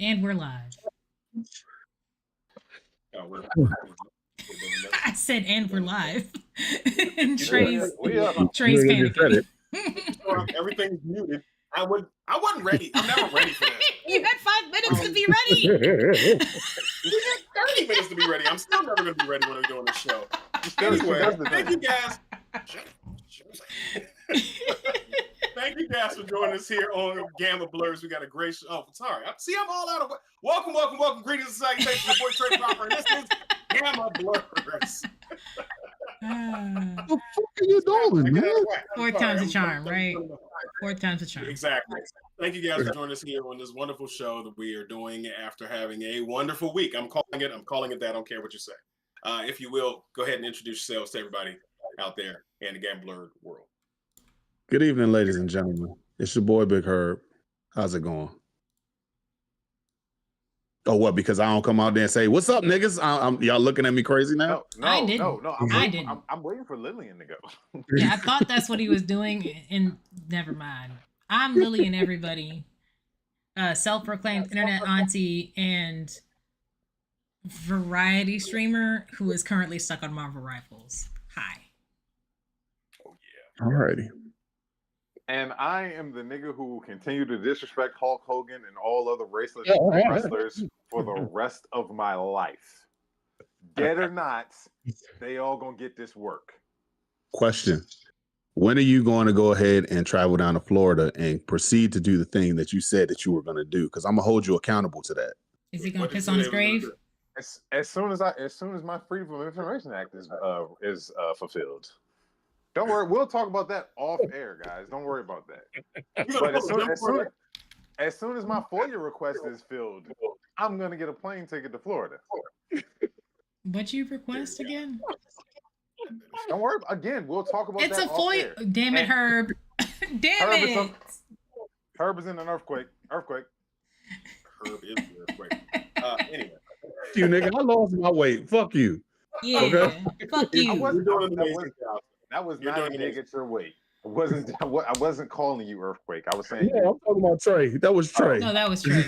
And we're live. Oh, I said, and we're live. And Trey's Trey's panicking. everything's muted. I wasn't ready. I'm never ready for this. You had 5 minutes to be ready. We had 30 minutes to be ready. I'm still never going to be ready when we're doing the show. Anyway, thank you guys. Thank you guys for joining us here on Gamma Blurs. We got a great show. Oh, sorry. I'm all out of. Welcome. Greetings and salutations. Your boy Trey Proper, and this is Gamma Blurs. What the fuck are you doing, man? Fourth time's a charm, right? Fourth time's a charm. Exactly. Thank you guys for joining us here on this wonderful show that we are doing after having a wonderful week. I'm calling it that. I don't care what you say. If you will, go ahead and introduce yourselves to everybody out there in the Gamma Blur world. Good evening, ladies and gentlemen. It's your boy Big Herb. How's it going? Oh, what? Because I don't come out there and say, "What's up, niggas?" Y'all looking at me crazy now? No. I didn't. I'm waiting for Lillian to go. Yeah, I thought that's what he was doing, and never mind. I'm Lillian, everybody. Self-proclaimed internet auntie and variety streamer who is currently stuck on Marvel Rifles. Hi. Oh yeah. Alrighty. And I am the nigga who will continue to disrespect Hulk Hogan and all other wrestlers for the rest of my life. Dead or not, they all gonna get this work. Question. When are you going to go ahead and travel down to Florida and proceed to do the thing that you said that you were going to do? Because I'm gonna hold you accountable to that. Is he gonna piss on his grave? As soon as my Freedom of Information Act is fulfilled. Don't worry, we'll talk about that off air, guys. Don't worry about that. But as soon as my FOIA request is filled, I'm gonna get a plane ticket to Florida. What you request again? Don't worry. Again, we'll talk about it's that. It's a FOIA. Damn it, Herb. Herb is in an earthquake. Herb is an earthquake. Anyway. You nigga, I lost my weight. Fuck you. Yeah. Okay? Fuck you. That was not a dig at your weight. I wasn't calling you earthquake. I was saying. Yeah, I'm talking about Trey. That was Trey. No, that was Trey.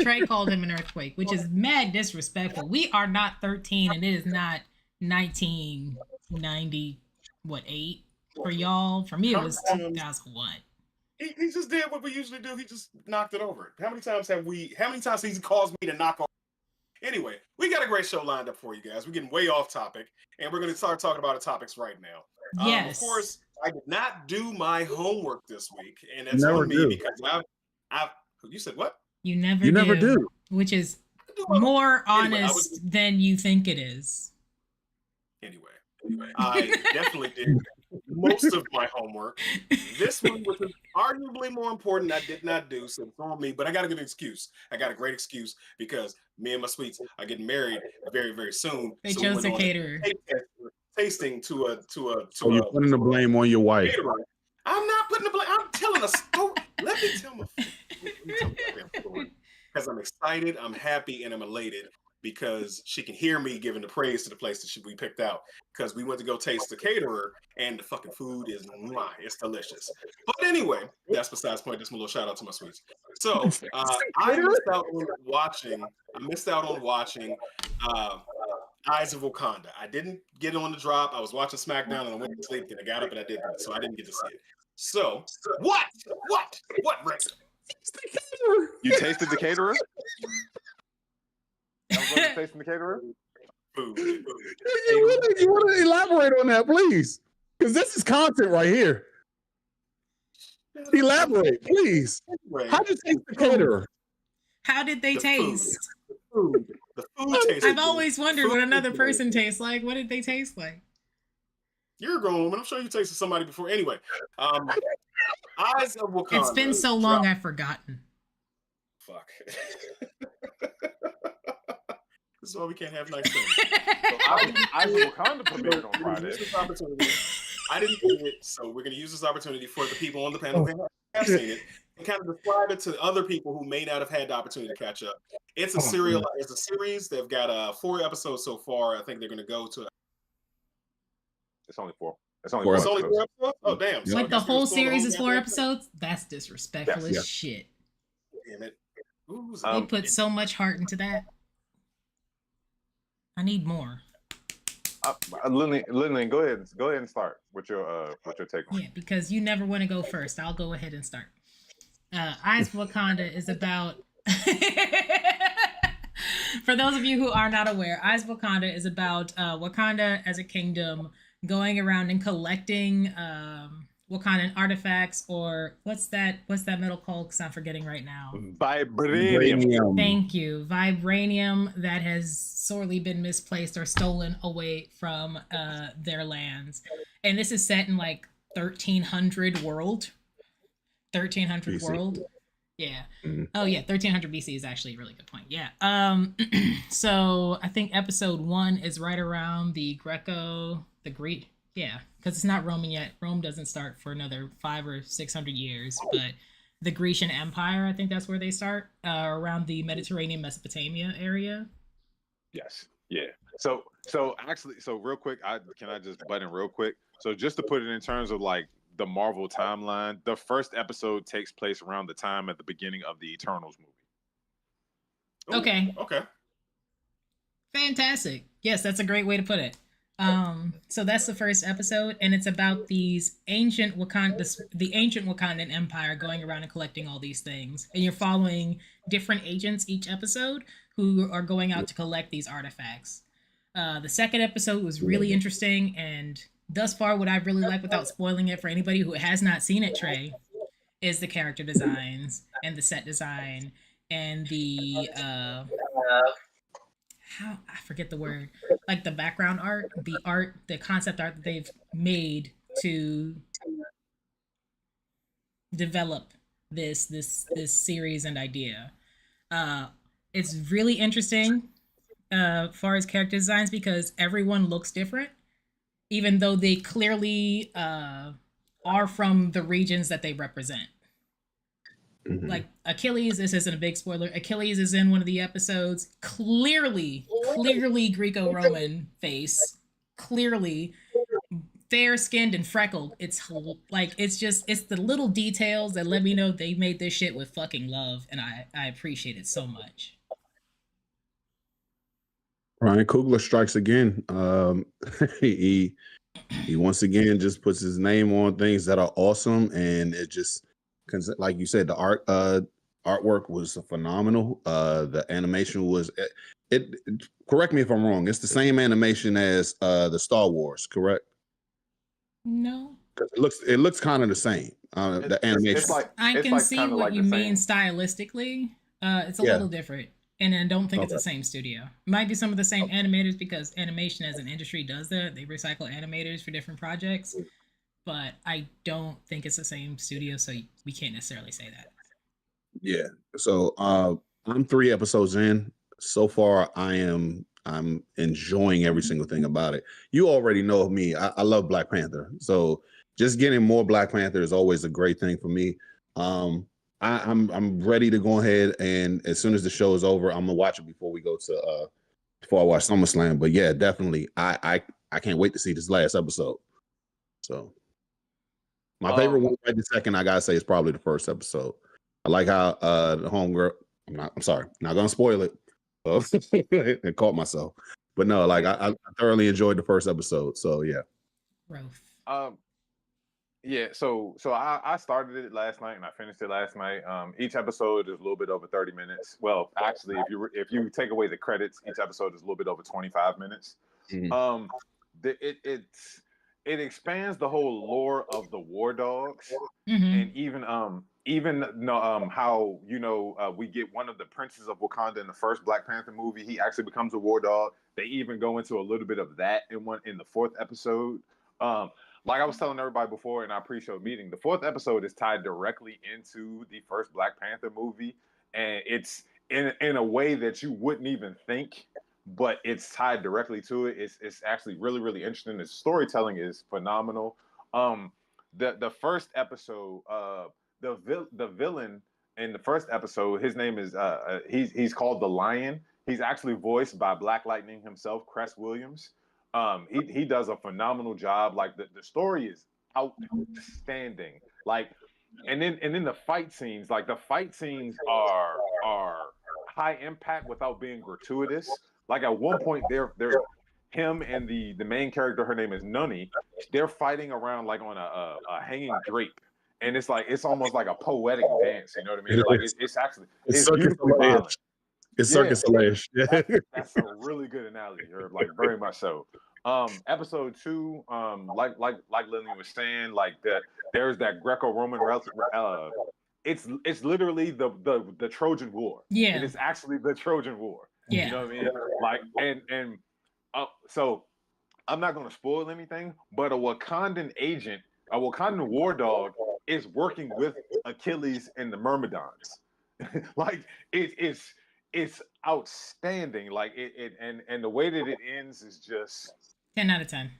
Trey called him an earthquake, which is mad disrespectful. We are not 13, and it is not 1990. What 8 for y'all? For me, it was 2001. He just did what we usually do. He just knocked it over. How many times he calls me to knock over? Anyway, we got a great show lined up for you guys. We're getting way off topic, and we're going to start talking about the topics right now. Yes. Of course, I did not do my homework this week, and it's on me because I've. You said what? You never do. Which is more honest than you think it is. Anyway, I definitely did most of my homework. This one, which is arguably more important, I did not do, so it's on me. But I got a good excuse. I got a great excuse because me and my sweets are getting married very, very soon. They chose a caterer. Tasting to a. You're putting the blame on your wife. Caterer. I'm not putting the blame. I'm telling a story. Let me tell my story because I'm excited, I'm happy, and I'm elated. Because she can hear me giving the praise to the place that we picked out. Because we went to go taste the caterer, and the fucking food is it's delicious. But anyway, that's besides the point. Just a little shout out to my sweets. So I missed out on watching Eyes of Wakanda. I didn't get on the drop. I was watching SmackDown, and I went to sleep, and I got up and I did that. So I didn't get to see it. So what, Rick? You tasted the caterer? I'm tasting the caterer. Food. You want to elaborate on that, please? Because this is content right here. Elaborate, please. How did you taste the caterer? How did they taste? The food tastes. I've always wondered what another person tastes like. What did they taste like? You're a grown woman. I'm sure you tasted somebody before. Anyway, Eyes of Wakanda. It's been so long, I've forgotten. Fuck. This is why we can't have nice things. So I Wakanda premiered on Friday. I didn't see it, so we're going to use this opportunity for the people on the panel who have seen it and kind of describe it to other people who may not have had the opportunity to catch up. It's a series. They've got 4 episodes so far. I think they're going to go to. It's only 4. It's only 4 episodes. Oh damn! So like the whole series is 4 episodes. That's disrespectful as shit. Damn it. Ooh, They put so much heart into that. I need more. Lillian, go ahead and start with your take on it. Yeah, because you never want to go first. I'll go ahead and start. Eyes of Wakanda is about. For those of you who are not aware, Eyes of Wakanda is about Wakanda as a kingdom going around and collecting Wakandan artifacts, or what's that metal called? Because I'm forgetting right now. Vibranium. Thank you. Vibranium that has sorely been misplaced or stolen away from their lands. And this is set in like 1300 world. 1300 BC. world. Yeah. Mhm. Oh yeah, 1300 BC is actually a really good point. Yeah. So I think episode 1 is right around the Greek. Yeah, because it's not Roman yet. Rome doesn't start for another 500 or 600 years, but the Grecian Empire, I think that's where they start, around the Mediterranean Mesopotamia area. Yes. Yeah. So real quick, can I just butt in real quick? So just to put it in terms of like the Marvel timeline, the first episode takes place around the time at the beginning of the Eternals movie. Ooh, okay. Okay. Fantastic. Yes, that's a great way to put it. So that's the first episode, and it's about these ancient the ancient Wakandan Empire going around and collecting all these things, and you're following different agents each episode who are going out to collect these artifacts. The second episode was really interesting, and thus far, what I really like, without spoiling it for anybody who has not seen it, Trey, is the character designs and the set design and the I forget the word, like the background art, the concept art that they've made to develop this series and idea. It's really interesting as far as character designs, because everyone looks different, even though they clearly are from the regions that they represent. Mhm. Like Achilles, this isn't a big spoiler. Achilles is in one of the episodes. Clearly Greco-Roman face. Clearly fair-skinned and freckled. It's like it's the little details that let me know they made this shit with fucking love, and I appreciate it so much. Ryan Coogler strikes again. He once again just puts his name on things that are awesome, and it just, like you said, the artwork was phenomenal. The animation was it. Correct me if I'm wrong. It's the same animation as the Star Wars, correct? No, It looks kind of the same. The animation. I can see what you mean stylistically. It's a little different. And I don't think it's the same studio. Might be some of the same animators, because animation as an industry does that. They recycle animators for different projects. But I don't think it's the same studio, so we can't necessarily say that. Yeah. So I'm 3 episodes in. So far, I'm enjoying every single thing about it. You already know me. I love Black Panther. So just getting more Black Panther is always a great thing for me. I'm ready to go ahead, and as soon as the show is over, I'm gonna watch it before we go to before I watch SummerSlam. But yeah, definitely, I can't wait to see this last episode. So my favorite one right this second, I gotta say, is probably the first episode. I like how the homegirl. I'm sorry, not gonna spoil it. And caught myself, but no, like I thoroughly enjoyed the first episode. So yeah. Growth. Yeah, so I started it last night and I finished it last night. Each episode is a little bit over 30 minutes. Well, actually, if you take away the credits, each episode is a little bit over 25 minutes. Mm-hmm. It expands the whole lore of the War Dogs, Mm-hmm. and even how we get one of the princes of Wakanda in the first Black Panther movie. He actually becomes a war dog. They even go into a little bit of that in the fourth episode. Like I was telling everybody before in our pre-show meeting, the fourth episode is tied directly into the first Black Panther movie, and it's in a way that you wouldn't even think, but it's tied directly to it. It's actually really, really interesting. The storytelling is phenomenal. The first episode, the villain in the first episode, his name is he's called the Lion. He's actually voiced by Black Lightning himself, Cress Williams. He does a phenomenal job. Like the story is outstanding. Like, and then the fight scenes, like the fight scenes are high impact without being gratuitous. Like at one point, they're him and the main character, her name is Nunny. They're fighting around like on a hanging drape, and it's like it's almost like a poetic dance. You know what I mean? Like it's actually it's beautifully violent. It's Circus Slash. Yeah, that's a really good analogy, Herb. Like very much so. Episode 2, like Lillian was saying, like there's that Greco-Roman it's literally the Trojan War. Yeah. It is actually the Trojan War. Yeah. You know what I mean? Like and so I'm not gonna spoil anything, but a Wakandan agent, a Wakandan war dog, is working with Achilles and the Myrmidons. Like it's outstanding. Like it and the way that it ends is just 10 out of 10.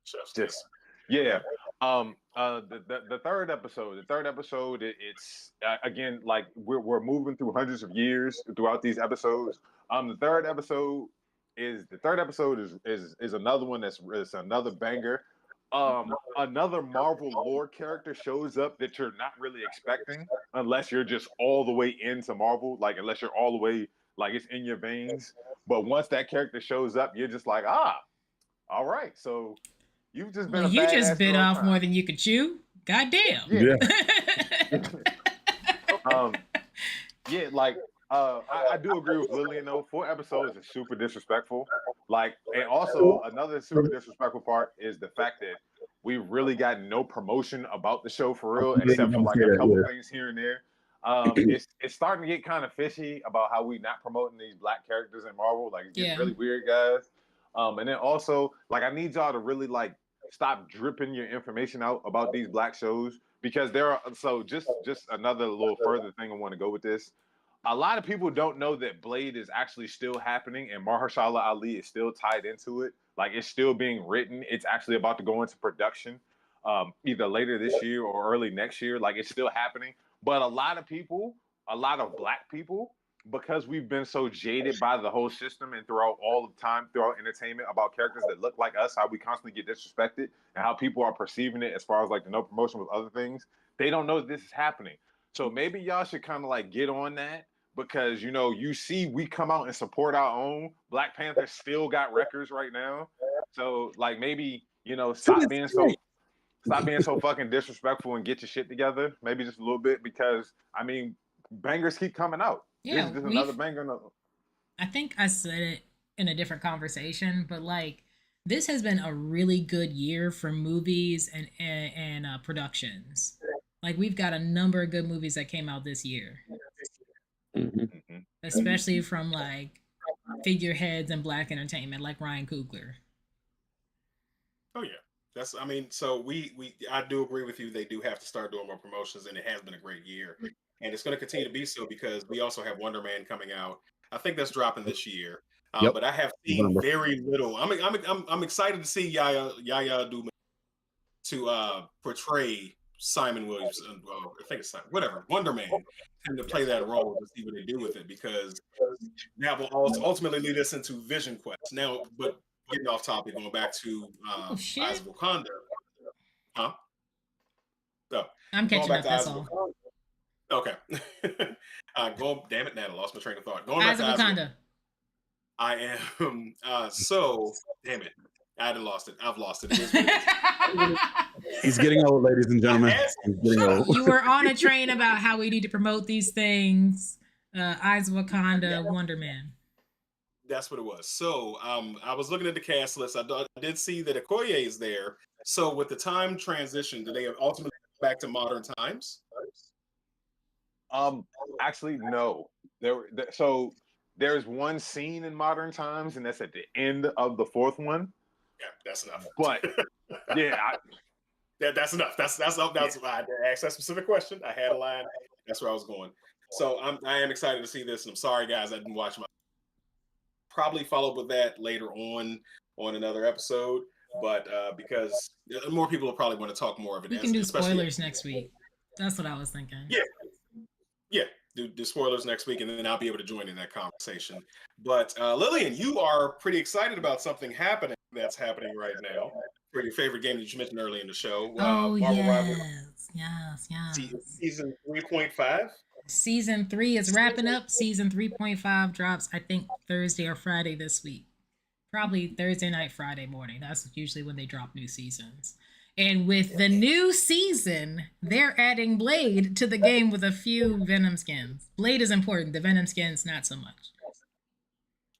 Just yeah. The third episode, it's again like we're moving through hundreds of years throughout these episodes. The third episode is another one that's another banger. Another Marvel lore character shows up that you're not really expecting unless you're just all the way into Marvel, like unless you're all the way like it's in your veins. But once that character shows up, you're just like, all right, so you've just been you just bit off more than you could chew. God damn. Yeah. I do agree with Lillian though. 4 episodes is super disrespectful. Like, and also another super disrespectful part is the fact that we really got no promotion about the show for real, except for like a couple things here and there. It's starting to get kind of fishy about how we not promoting these black characters in Marvel. Like, it's getting really weird, guys. And then also, like, I need y'all to really like stop dripping your information out about these black shows, because there are just another little further thing I want to go with this. A lot of people don't know that Blade is actually still happening and Mahershala Ali is still tied into it. Like, it's still being written. It's actually about to go into production either later this year or early next year. Like, it's still happening. But a lot of black people, because we've been so jaded by the whole system and throughout all of time, throughout entertainment, about characters that look like us, how we constantly get disrespected and how people are perceiving it as far as like the no promotion with other things, they don't know that this is happening. So maybe y'all should kind of like get on that, because, you know, you see we come out and support our own. Black Panther still got records right now. So like maybe, you know, stop being so fucking disrespectful and get your shit together. Maybe just a little bit, because I mean, bangers keep coming out. Yeah, this is another banger. I think I said it in a different conversation, but like, this has been a really good year for movies and productions. Like, we've got a number of good movies that came out this year. Mm-hmm. Especially from like figureheads in black entertainment, like Ryan Coogler. Oh yeah, so I do agree with you. They do have to start doing more promotions, and it has been a great year, and it's going to continue to be so, because we also have Wonder Man coming out. I think that's dropping this year. But I have seen very little. I'm excited to see Yaya do to portray Simon Williams. I think it's Simon, whatever, Wonder Man, and to play that role, to see what they do with it, because that will ultimately lead us into Vision Quest. Now, but getting off topic, going back to Eyes of Wakanda. Huh? So, I'm catching up, that's all. Okay. Damn it, Nat, I lost my train of thought. Going Eyes back of to Wakanda. I am damn it. I lost it. I've lost it. He's getting old, ladies and gentlemen. He's getting old. You were on a train about how we need to promote these things. Eyes of Wakanda, Wonder Man. That's what it was. So I was looking at the cast list. I did see that Okoye is there. So with the time transition, do they ultimately go back to modern times? Actually, no. So there's one scene in modern times, and that's at the end of the 4th one. Yeah, that's enough. But yeah, that's enough. That's why I asked that specific question. I had a line. That's where I was going. So I am excited to see this. And I'm sorry, guys, I didn't watch my. Probably follow up with that later on another episode, but because more people will probably want to talk more of it. We can do spoilers next week. That's what I was thinking. Yeah. Do spoilers next week, and then I'll be able to join in that conversation. But Lillian, you are pretty excited about something that's happening right now for your favorite game that you mentioned early in the show. Oh, Marvel yes. Rivals. Yes. Season 3.5. Season 3 is wrapping up. Season 3.5 drops, I think, Thursday or Friday this week. Probably Thursday night, Friday morning. That's usually when they drop new seasons. And with the new season, they're adding Blade to the game with a few Venom skins. Blade is important. The Venom skins, not so much.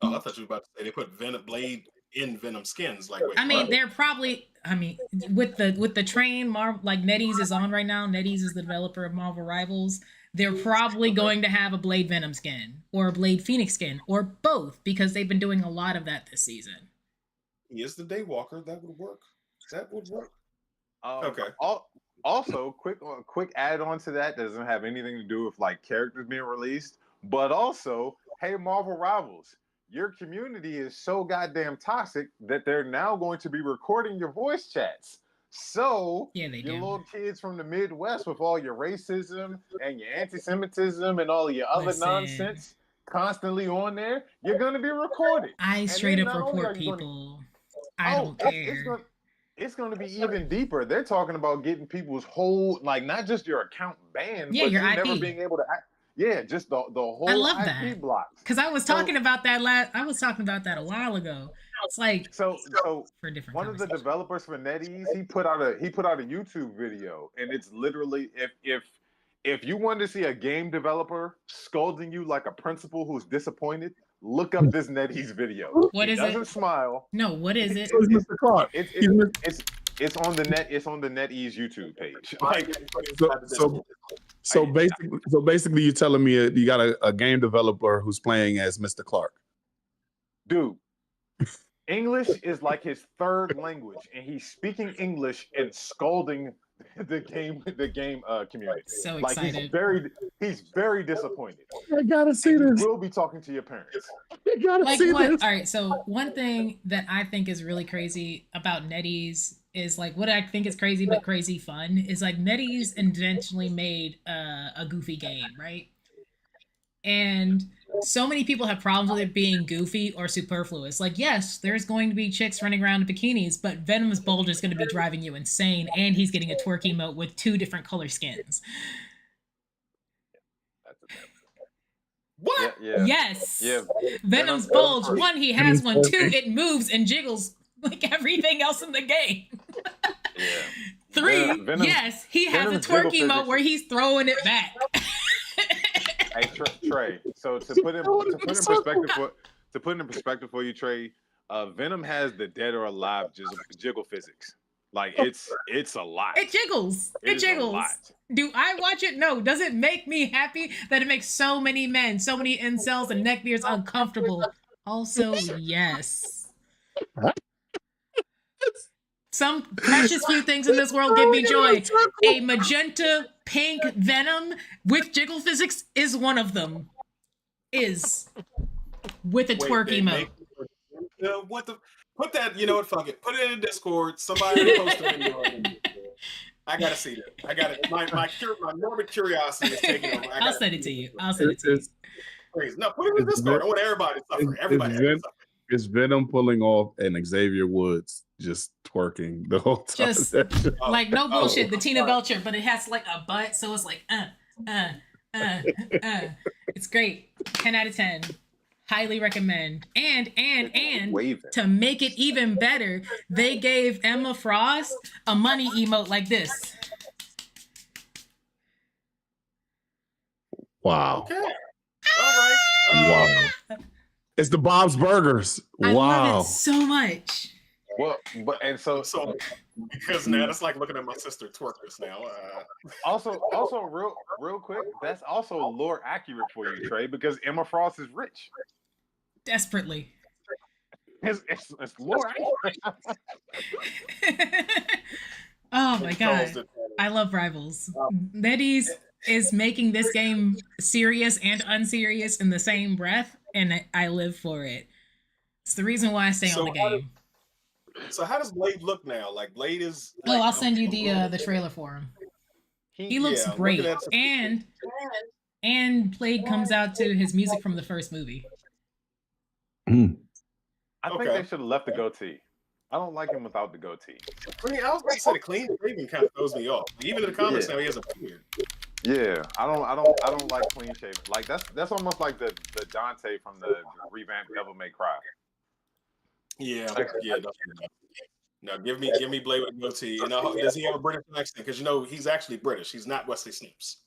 Oh, I thought you were about to say they put Blade in Venom skins. Like, wait, I mean, what? they're probably. I mean, with the train, Marvel, like NetEase is on right now. NetEase is the developer of Marvel Rivals. They're probably going to have a Blade Venom skin or a Blade Phoenix skin or both because they've been doing a lot of that this season. He is the Daywalker. That would work. That would work. Okay. Also, quick add on to that doesn't have anything to do with like characters being released, but also, hey, Marvel Rivals, your community is so goddamn toxic that they're now going to be recording your voice chats. So yeah, your little kids from the Midwest with all your racism and your anti-Semitism and all your other nonsense constantly on there, you're going to be recorded. I straight up report people. I don't care. It's going to be even deeper. They're talking about getting people's whole, like, not just your account banned, but your IP. Never being able to act. Yeah, just the whole I love IP that. blocks. Because I was talking about that I was talking about that a while ago. It's like so for different one of the developers for NetEase, he put out a YouTube video, and it's literally if you want to see a game developer scolding you like a principal who's disappointed, look up this NetEase video. What is it? Doesn't smile. No, what is it? It's Mr. Clark. It's on the NetEase YouTube page. Like, so basically, you're telling me you got a game developer who's playing as Mr. Clark. Dude, English is like his third language, and he's speaking English and scolding the game community. So excited. He's very disappointed. I gotta see this. We'll be talking to your parents. I gotta see this. All right, so one thing that I think is really crazy about NetEase is like what I think is crazy but crazy fun is like NetEase intentionally made a goofy game, right? And so many people have problems with it being goofy or superfluous. Like, yes, there's going to be chicks running around in bikinis, but Venom's Bulge is going to be driving you insane, and he's getting a twerk emote with 2 different color skins. What? Yeah. Yes. Yeah. Venom's Bulge, 1, he has one. 2, it moves and jiggles like everything else in the game. Yeah. 3, yes, he has a twerk emote where he's throwing it back. Hey Trey, so to put in perspective for you, Trey, Venom has the dead or alive jiggle physics. Like it's a lot. It jiggles. It jiggles. A lot. Do I watch it? No. Does it make me happy that it makes so many men, so many incels and neckbeards uncomfortable? Also, yes. Some precious few things in this world give me joy. A magenta pink Venom with jiggle physics is one of them. Is with a twerk emote. What the? Put that. You know what? Fuck it. Put it in the Discord. Somebody post a video. I gotta see that. I got it. My morbid curiosity is taking over. I'll send it to you. I'll send it to you. Crazy. No, put it in the Discord. I want everybody to suffer. Everybody has to suffer. Is Venom pulling off an Xavier Woods just twerking the whole time? Just like no bullshit. The Tina Belcher, but it has like a butt, so it's like It's great. 10 out of 10. Highly recommend. And to make it even better, they gave Emma Frost a money emote like this. Wow. Okay. All right. Wow. It's the Bob's Burgers. I wow. love it so much. Well, so because now that's like looking at my sister twerk this now. Also, real quick, that's also lore accurate for you, Trey, because Emma Frost is rich. Desperately. It's lore accurate. Oh my god. I love Rivals. NetEase is making this game serious and unserious in the same breath, and I live for it. It's the reason why I stay on the game. So how does Blade look now? Like Blade is. Like, I'll send you the trailer for him. He looks great, and Blade comes out to his music from the first movie. I think they should have left the goatee. I don't like him without the goatee. I mean, I was going to say the clean shaving kind of throws me off. Even in the comics now, he has a beard. Yeah, I don't like clean shaven. Like that's almost like the Dante from the revamped Devil May Cry. Yeah, Like, yeah. No, give me Blade with a goatee. And does he have a British accent? Because he's actually British. He's not Wesley Snipes.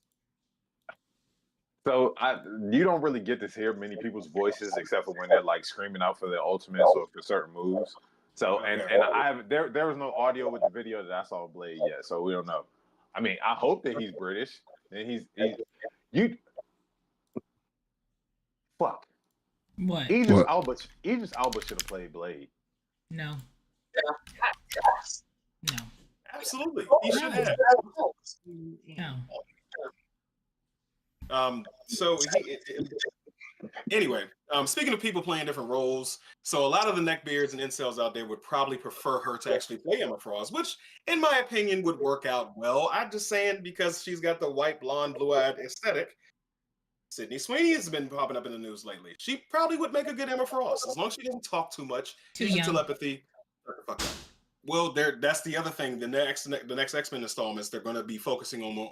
so you don't really get to hear many people's voices except for when they're like screaming out for their ultimates or for certain moves. So and I have there was no audio with the video that I saw of Blade yet, so we don't know. I mean, I hope that he's British. And you fuck. What? Idris Alba should have played Blade. No. No. Absolutely, he should have. No. So anyway, speaking of people playing different roles, so a lot of the neckbeards and incels out there would probably prefer her to actually play Emma Frost, which, in my opinion, would work out well. I'm just saying because she's got the white, blonde, blue-eyed aesthetic. Sydney Sweeney has been popping up in the news lately. She probably would make a good Emma Frost as long as she doesn't talk too much. Too Use young. telepathy. Fuck up. Well, that's the other thing. The next X-Men installments, they're going to be focusing on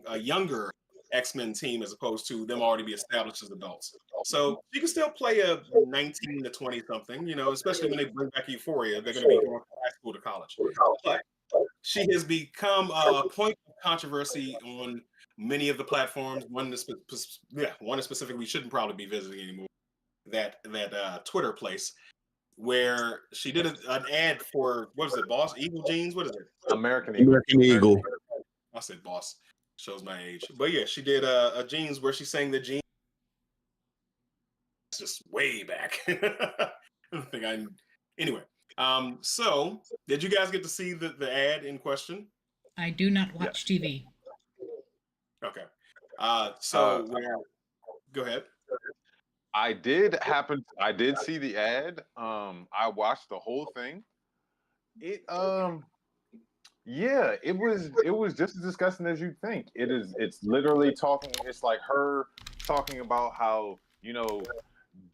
a younger X-Men team as opposed to them already be established as adults. So you can still play a 19 to 20 something, especially when they bring back Euphoria. They're going to be going from high school to college. But she has become a point of controversy on many of the platforms. One is specific we shouldn't probably be visiting anymore. That Twitter place where she did an ad for, what is it, Boss Eagle Jeans? What is it? American Eagle. I said Boss. Shows my age. But yeah, she did a jeans where she sang the jeans. It's just way back. I don't think anyway. So did you guys get to see the ad in question? I do not watch TV. Okay. Go ahead. I did see the ad. I watched the whole thing. Yeah, it was just as disgusting as you think. It's literally talking, it's like her talking about how,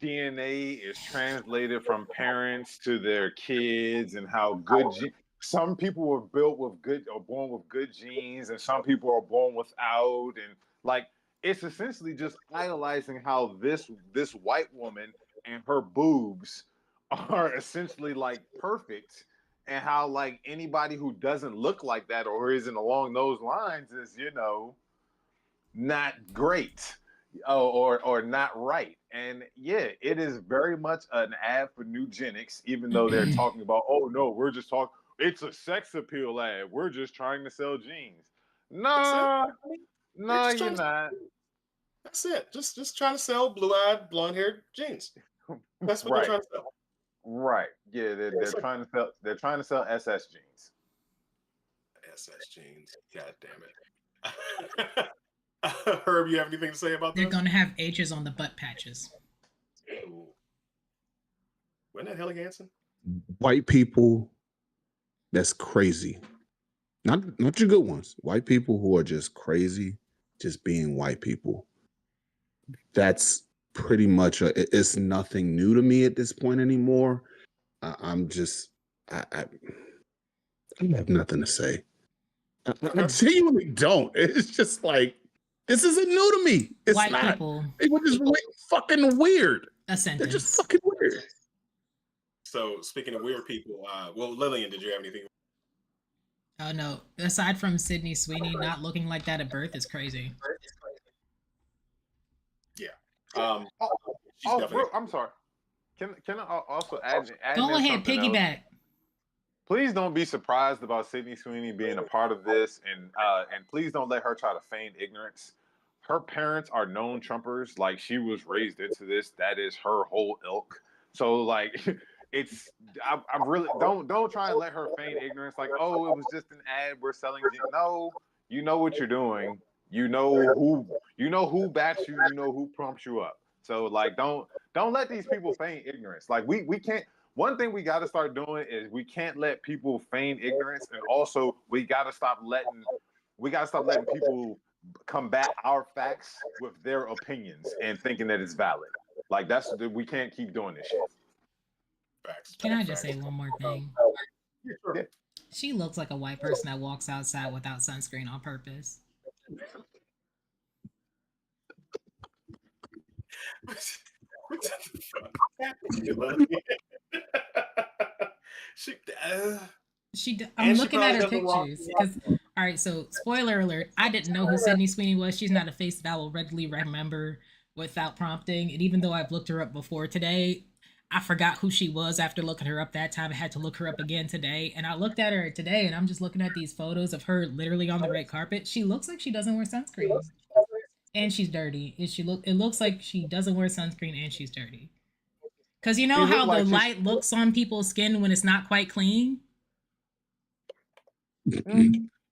DNA is translated from parents to their kids and how some people were born with good genes and some people are born without, and like it's essentially just idolizing how this white woman and her boobs are essentially like perfect, and how like anybody who doesn't look like that or isn't along those lines is not great or not right. And yeah, it is very much an ad for eugenics, even though they're talking about, oh no, it's a sex appeal ad, we're just trying to sell jeans. No, you're not. That's it. Just trying to sell blue-eyed, blonde-haired jeans. That's what they're trying to sell. Right. Yeah, they're trying to sell SS jeans. SS jeans. God damn it. Herb, you have anything to say about They're this? going to have H's on the butt patches. Ooh. Wasn't that Helly Hansen? White people, that's crazy. Not your good ones. White people who are just crazy, just being white people. That's pretty much it's nothing new to me at this point anymore. I have nothing to say. I genuinely don't. It's just like, this isn't new to me. It's white not. People just fucking weird. A sentence. They're just fucking weird. So speaking of weird people, Lillian, did you have anything? Oh no! Aside from Sydney Sweeney not looking like that at birth is crazy. Yeah. I'm sorry. Can I also add? Go ahead, piggyback. Please don't be surprised about Sydney Sweeney being a part of this, and please don't let her try to feign ignorance. Her parents are known Trumpers. Like, she was raised into this. That is her whole ilk. So like, I really don't try and let her feign ignorance. Like, oh, it was just an ad. We're selling. No, you know what you're doing. You know who backs you. You know who prompts you up. So like, don't let these people feign ignorance. Like, we can't. One thing we got to start doing is we can't let people feign ignorance, and also we got to stop letting people combat our facts with their opinions and thinking that it's valid. Like, we can't keep doing this shit. Facts. Can I just say one more thing? Yeah, sure. She looks like a white person that walks outside without sunscreen on purpose. What the fuck happened to Lillian? she, I'm and she looking at probably her doesn't walk. pictures because, all right, so spoiler alert, I didn't know who Sydney Sweeney was. She's not a face that I will readily remember without prompting. And even though I've looked her up before today, I forgot who she was after looking her up that time. I had to look her up again today. And I looked at her today and I'm just looking at these photos of her literally on the red carpet. She looks like she doesn't wear sunscreen. And she's dirty. It looks like she doesn't wear sunscreen and she's dirty. Because you know how the light looks on people's skin when it's not quite clean?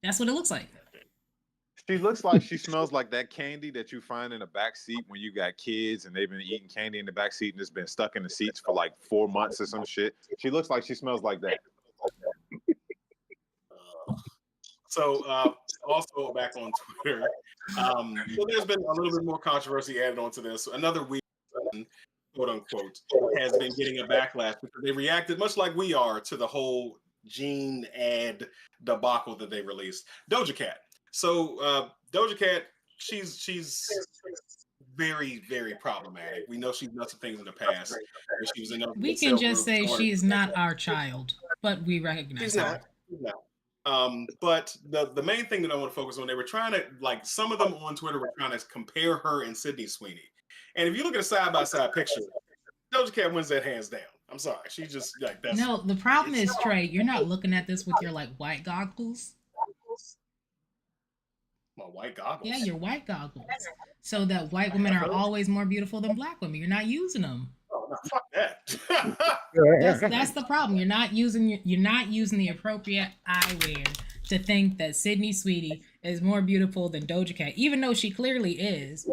That's what it looks like. She looks like she smells like that candy that you find in the back seat when you got kids and they've been eating candy in the back seat and it's been stuck in the seats for like 4 months or some shit. She looks like she smells like that. So also back on Twitter, so there's been a little bit more controversy added onto this. Another week, quote unquote, has been getting a backlash because they reacted much like we are to the whole Jean ad debacle that they released. Doja Cat. So Doja Cat, she's very, very problematic. We know she's done some things in the past. She was in we can just say she's not our child, but we recognize she's her. not. But the main thing that I want to focus on, they were trying to, like, some of them on Twitter were trying to compare her and Sydney Sweeney. And if you look at a side-by-side picture, Doja Cat wins that hands down. I'm sorry. She just, like, that's... No, the problem is, Trey, you're not looking at this with your, like, white goggles. My white goggles? Yeah, your white goggles. So that white women are always more beautiful than black women. You're not using them. Oh, no, fuck that. That's the problem. You're not using the appropriate eyewear to think that Sydney Sweeney is more beautiful than Doja Cat, even though she clearly is.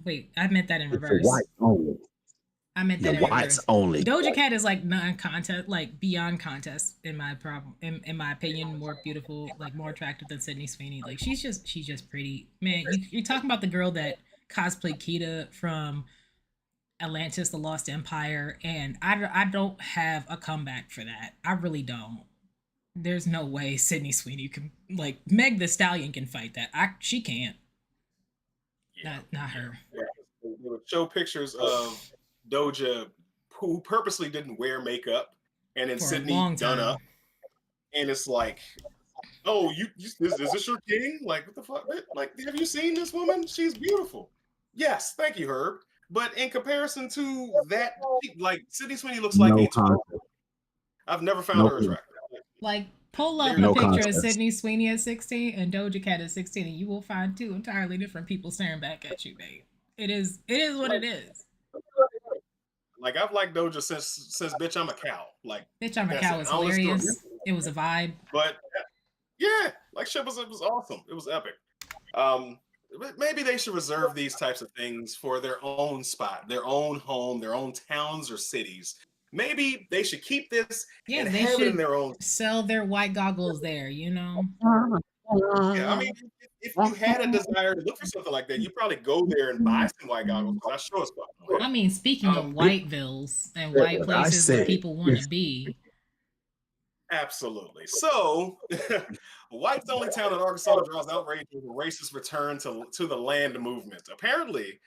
Wait, I meant that in reverse. White only. I meant that in whites reverse. only. Doja Cat is like non-contest, like beyond contest in my opinion, more beautiful, like more attractive than Sydney Sweeney. Like she's just pretty. Man, you're talking about the girl that cosplayed Kita from Atlantis: The Lost Empire, and I don't have a comeback for that. I really don't. There's no way Sydney Sweeney can, like, Meg the Stallion can fight that. She can't. Yeah. Not her. Yeah. They would show pictures of Doja who purposely didn't wear makeup, and then Sydney done up, and it's like, oh, is this your king? Like, what the fuck? Like, have you seen this woman? She's beautiful. Yes, thank you, Herb. But in comparison to that, like, Sydney Sweeney looks like a 12. I've never found her attractive. Like, pull up a picture of Sydney Sweeney at 16 and Doja Cat at 16, and you will find two entirely different people staring back at you, babe. It is what it is. Like, I've liked Doja since Bitch I'm a Cow. Like, Bitch I'm a Cow was hilarious. It was a vibe. But yeah, like, shit was awesome. It was epic. Maybe they should reserve these types of things for their own spot, their own home, their own towns or cities. Maybe they should keep this and they have should it in their own. Sell their white goggles there, you know? Yeah, I mean, if you had a desire to look for something like that, you probably go there and buy some white goggles. I sure as fuck. I mean, speaking of Whitevilles and white places where people want to be. Absolutely. So, white's only town in Arkansas draws outrage over racist return to the land movement. Apparently,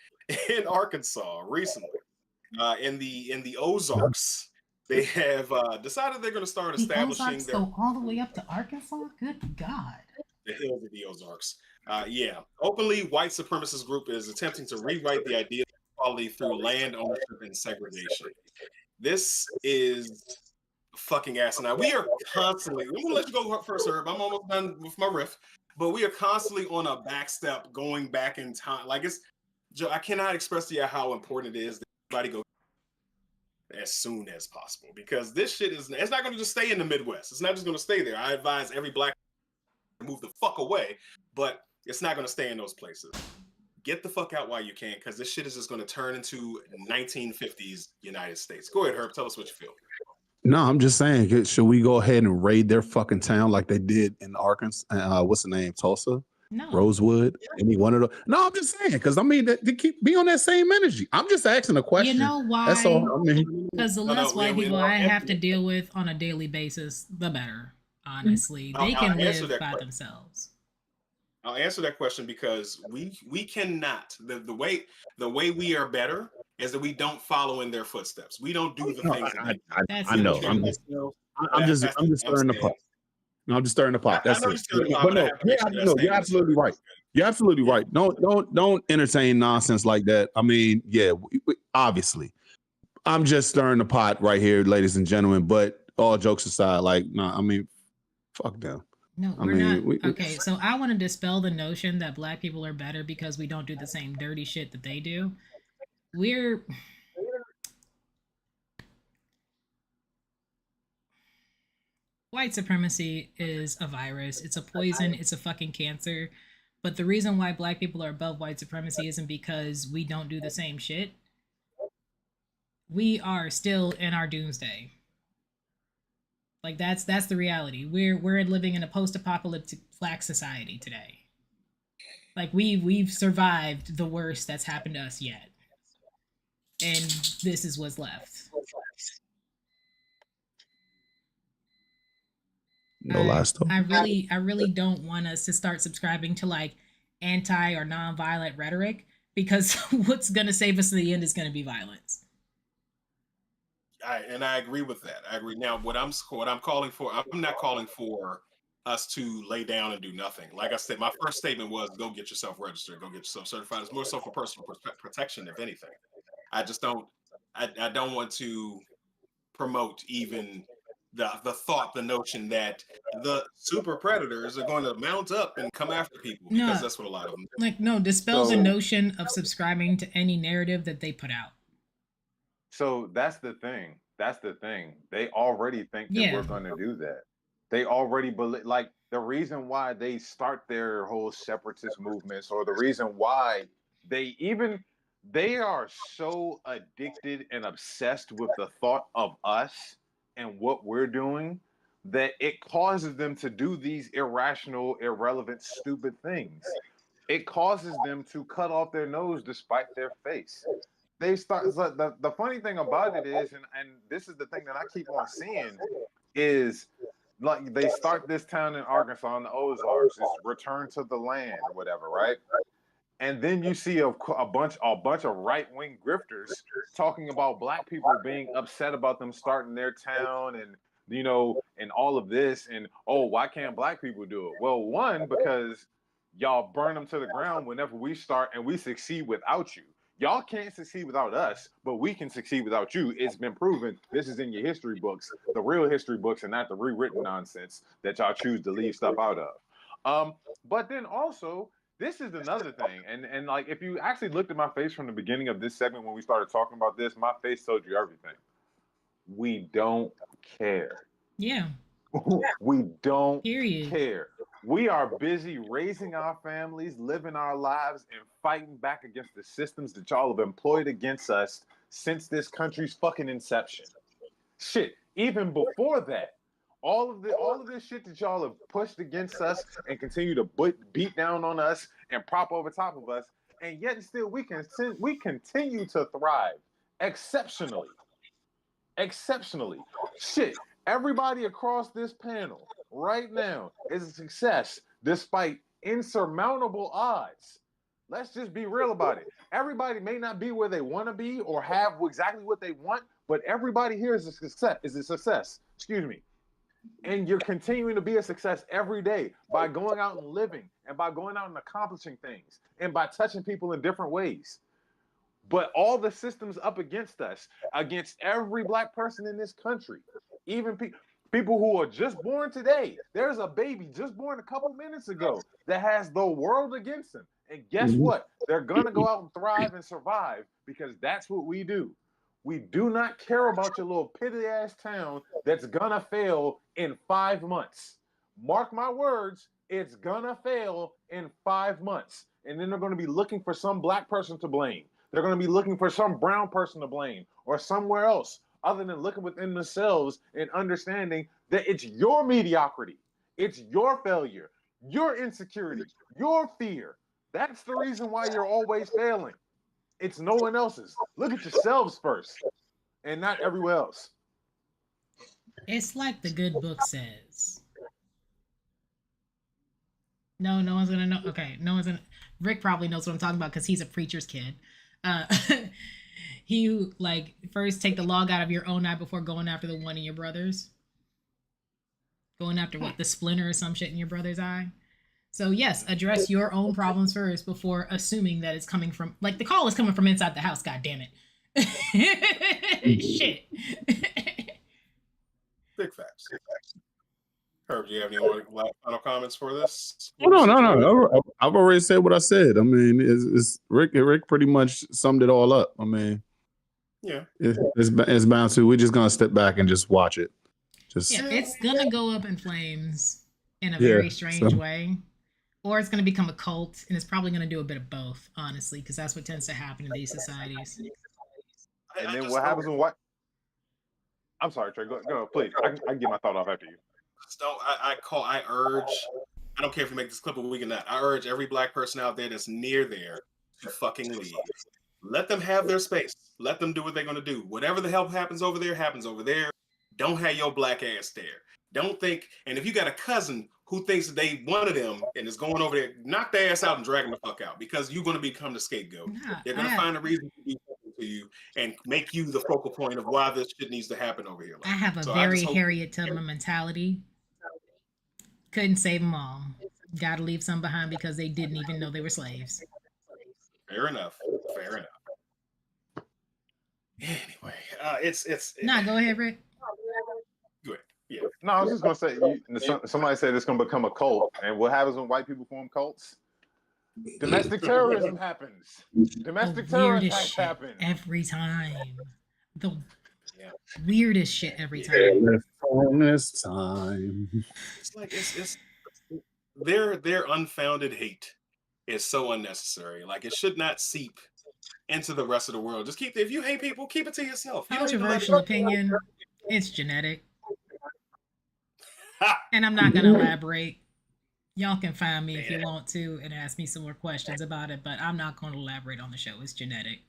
in Arkansas recently, in the Ozarks, they have decided they're going to start establishing. The Ozarks go all the way up to Arkansas. Good God. The hills of the Ozarks. Yeah, openly white supremacist group is attempting to rewrite the idea of equality through land ownership and segregation. This is fucking asinine. We are constantly. I'm gonna let you go first, Herb. I'm almost done with my riff, but we are constantly on a backstep, going back in time. Like, I cannot express to you how important it is that everybody go as soon as possible, because this shit it's not going to just stay in the Midwest. It's not just going to stay there. I advise every black to move the fuck away, but it's not going to stay in those places. Get the fuck out while you can, because this shit is just going to turn into 1950s United States. Go ahead, Herb. Tell us what you feel. No, I'm just saying, should we go ahead and raid their fucking town like they did in Arkansas? What's the name? Tulsa? No. Rosewood? Any one of those? No, I'm just saying, because I mean, they keep be on that same energy. I'm just asking a question. You know why? That's all. I mean, because the less white people I have to deal with on a daily basis, the better. Honestly, they can live by themselves. I'll answer that question because we cannot the way we are better is that we don't follow in their footsteps. We don't do the No, things that they do. That's I so know. true. That's I'm just I'm stirring the saying. pot. I'm just stirring the pot. I That's know it. you're still the But but I no, have to make sure that no, you're statement is absolutely right. You're absolutely Yeah. right. Don't entertain nonsense like that. I mean, yeah, obviously. I'm just stirring the pot right here, ladies and gentlemen. But all jokes aside, like, nah, I mean, fuck them. No, I we're not. mean, Okay, so I want to dispel the notion that black people are better because we don't do the same dirty shit that they do. We're white supremacy is a virus. It's a poison. It's a fucking cancer. But the reason why black people are above white supremacy isn't because we don't do the same shit. We are still in our doomsday. Like that's the reality. We're living in a post-apocalyptic black society today. Like we've survived the worst that's happened to us yet. And this is what's left. no lies though. I really don't want us to start subscribing to like anti or non-violent rhetoric because what's gonna save us in the end is gonna be violence. I agree with that. I agree. Now, what I'm calling for, I'm not calling for us to lay down and do nothing. Like I said, my first statement was go get yourself registered, go get yourself certified. It's more so for personal protection, if anything. I just don't. I don't want to promote even the thought, the notion that the super predators are going to mount up and come after people because No, that's what a lot of them do. like no, dispel the So- notion of subscribing to any narrative that they put out. So that's the thing. That's the thing. They already think that Yeah. we're going to do that. They already believe, like, the reason why they start their whole separatist movements, or the reason why they are so addicted and obsessed with the thought of us and what we're doing that it causes them to do these irrational, irrelevant, stupid things. It causes them to cut off their nose despite their face. They start, so the funny thing about it is, and this is the thing that I keep on seeing, is like they start this town in Arkansas in the Ozarks, it's return to the land or whatever, right? And then you see a bunch of right-wing grifters talking about black people being upset about them starting their town, and and all of this, and oh, why can't black people do it? Well, one, because y'all burn them to the ground whenever we start, and we succeed without you. Y'all can't succeed without us, but we can succeed without you. It's been proven. This is in your history books, the real history books, and not the rewritten nonsense that y'all choose to leave stuff out of. But then also, this is another thing, and like, if you actually looked at my face from the beginning of this segment when we started talking about this, my face told you everything. We don't care. Yeah. We don't Period. care. We are busy raising our families, living our lives, and fighting back against the systems that y'all have employed against us since this country's fucking inception. Shit, even before that, all of this shit that y'all have pushed against us and continue to beat down on us and prop over top of us, and yet still we continue to thrive exceptionally. Exceptionally. Shit, everybody across this panel right now is a success despite insurmountable odds. Let's just be real about it. Everybody may not be where they want to be or have exactly what they want, but everybody here is a success. Excuse me. And you're continuing to be a success every day by going out and living, and by going out and accomplishing things, and by touching people in different ways. But all the systems up against us, against every black person in this country, even people who are just born today. There's a baby just born a couple minutes ago that has the world against them. And guess what? They're going to go out and thrive and survive, because that's what we do. We do not care about your little pitty-ass town that's going to fail in 5 months. Mark my words, it's going to fail in 5 months. And then they're going to be looking for some black person to blame. They're going to be looking for some brown person to blame, or somewhere else, other than looking within themselves and understanding that it's your mediocrity, it's your failure, your insecurity, your fear. That's the reason why you're always failing. It's no one else's. Look at yourselves first, and not everywhere else. It's like the good book says. No, no one's gonna know. Okay, no one's gonna. Rick probably knows what I'm talking about because he's a preacher's kid. Uh, he like first take the log out of your own eye before going after the one in your brother's. Going after what, the splinter or some shit in your brother's eye. So yes, address your own problems first before assuming that it's coming from like the call is coming from inside the house. God damn it! Shit. Big facts. Herb, do you have any more final comments for this? No. I've already said what I said. I mean, it's Rick. Rick pretty much summed it all up. I mean, yeah, it's bound to. We're just gonna step back and just watch it. Just yeah, it's gonna go up in flames in a very strange way, or it's gonna become a cult, and it's probably gonna do a bit of both, honestly, because that's what tends to happen in these societies. And then what happens when what? I'm sorry, Trey. Go, please. I can get my thought off after you. So I urge. I don't care if you make this clip a week or not. I urge every black person out there that's near there to fucking leave. Let them have their space. Let them do what they're gonna do. Whatever the hell happens over there, happens over there. Don't have your black ass there. Don't think. And if you got a cousin who thinks that they one of them and is going over there, knock their ass out and drag them the fuck out because you're gonna become the scapegoat. Nah, They're gonna find a reason to do something to you and make you the focal point of why this shit needs to happen over here. I have a very Harriet Tubman mentality. Couldn't save them all. Got to leave some behind because they didn't even know they were slaves. Fair enough. Anyway, it's. Nah, go ahead, Rick. Good. Yeah. No, I was just gonna say. Somebody said it's gonna become a cult, and what happens when white people form cults? Domestic terrorism happens. Domestic terror attacks happen every time. The weirdest shit every time. This time. It's like it's their unfounded hate is so unnecessary. Like it should not seep into the rest of the world. Just if you hate people, keep it to yourself. Controversial opinion. It's genetic. And I'm not gonna elaborate. Y'all can find me if you want to and ask me some more questions about it, but I'm not going to elaborate on the show. It's genetic.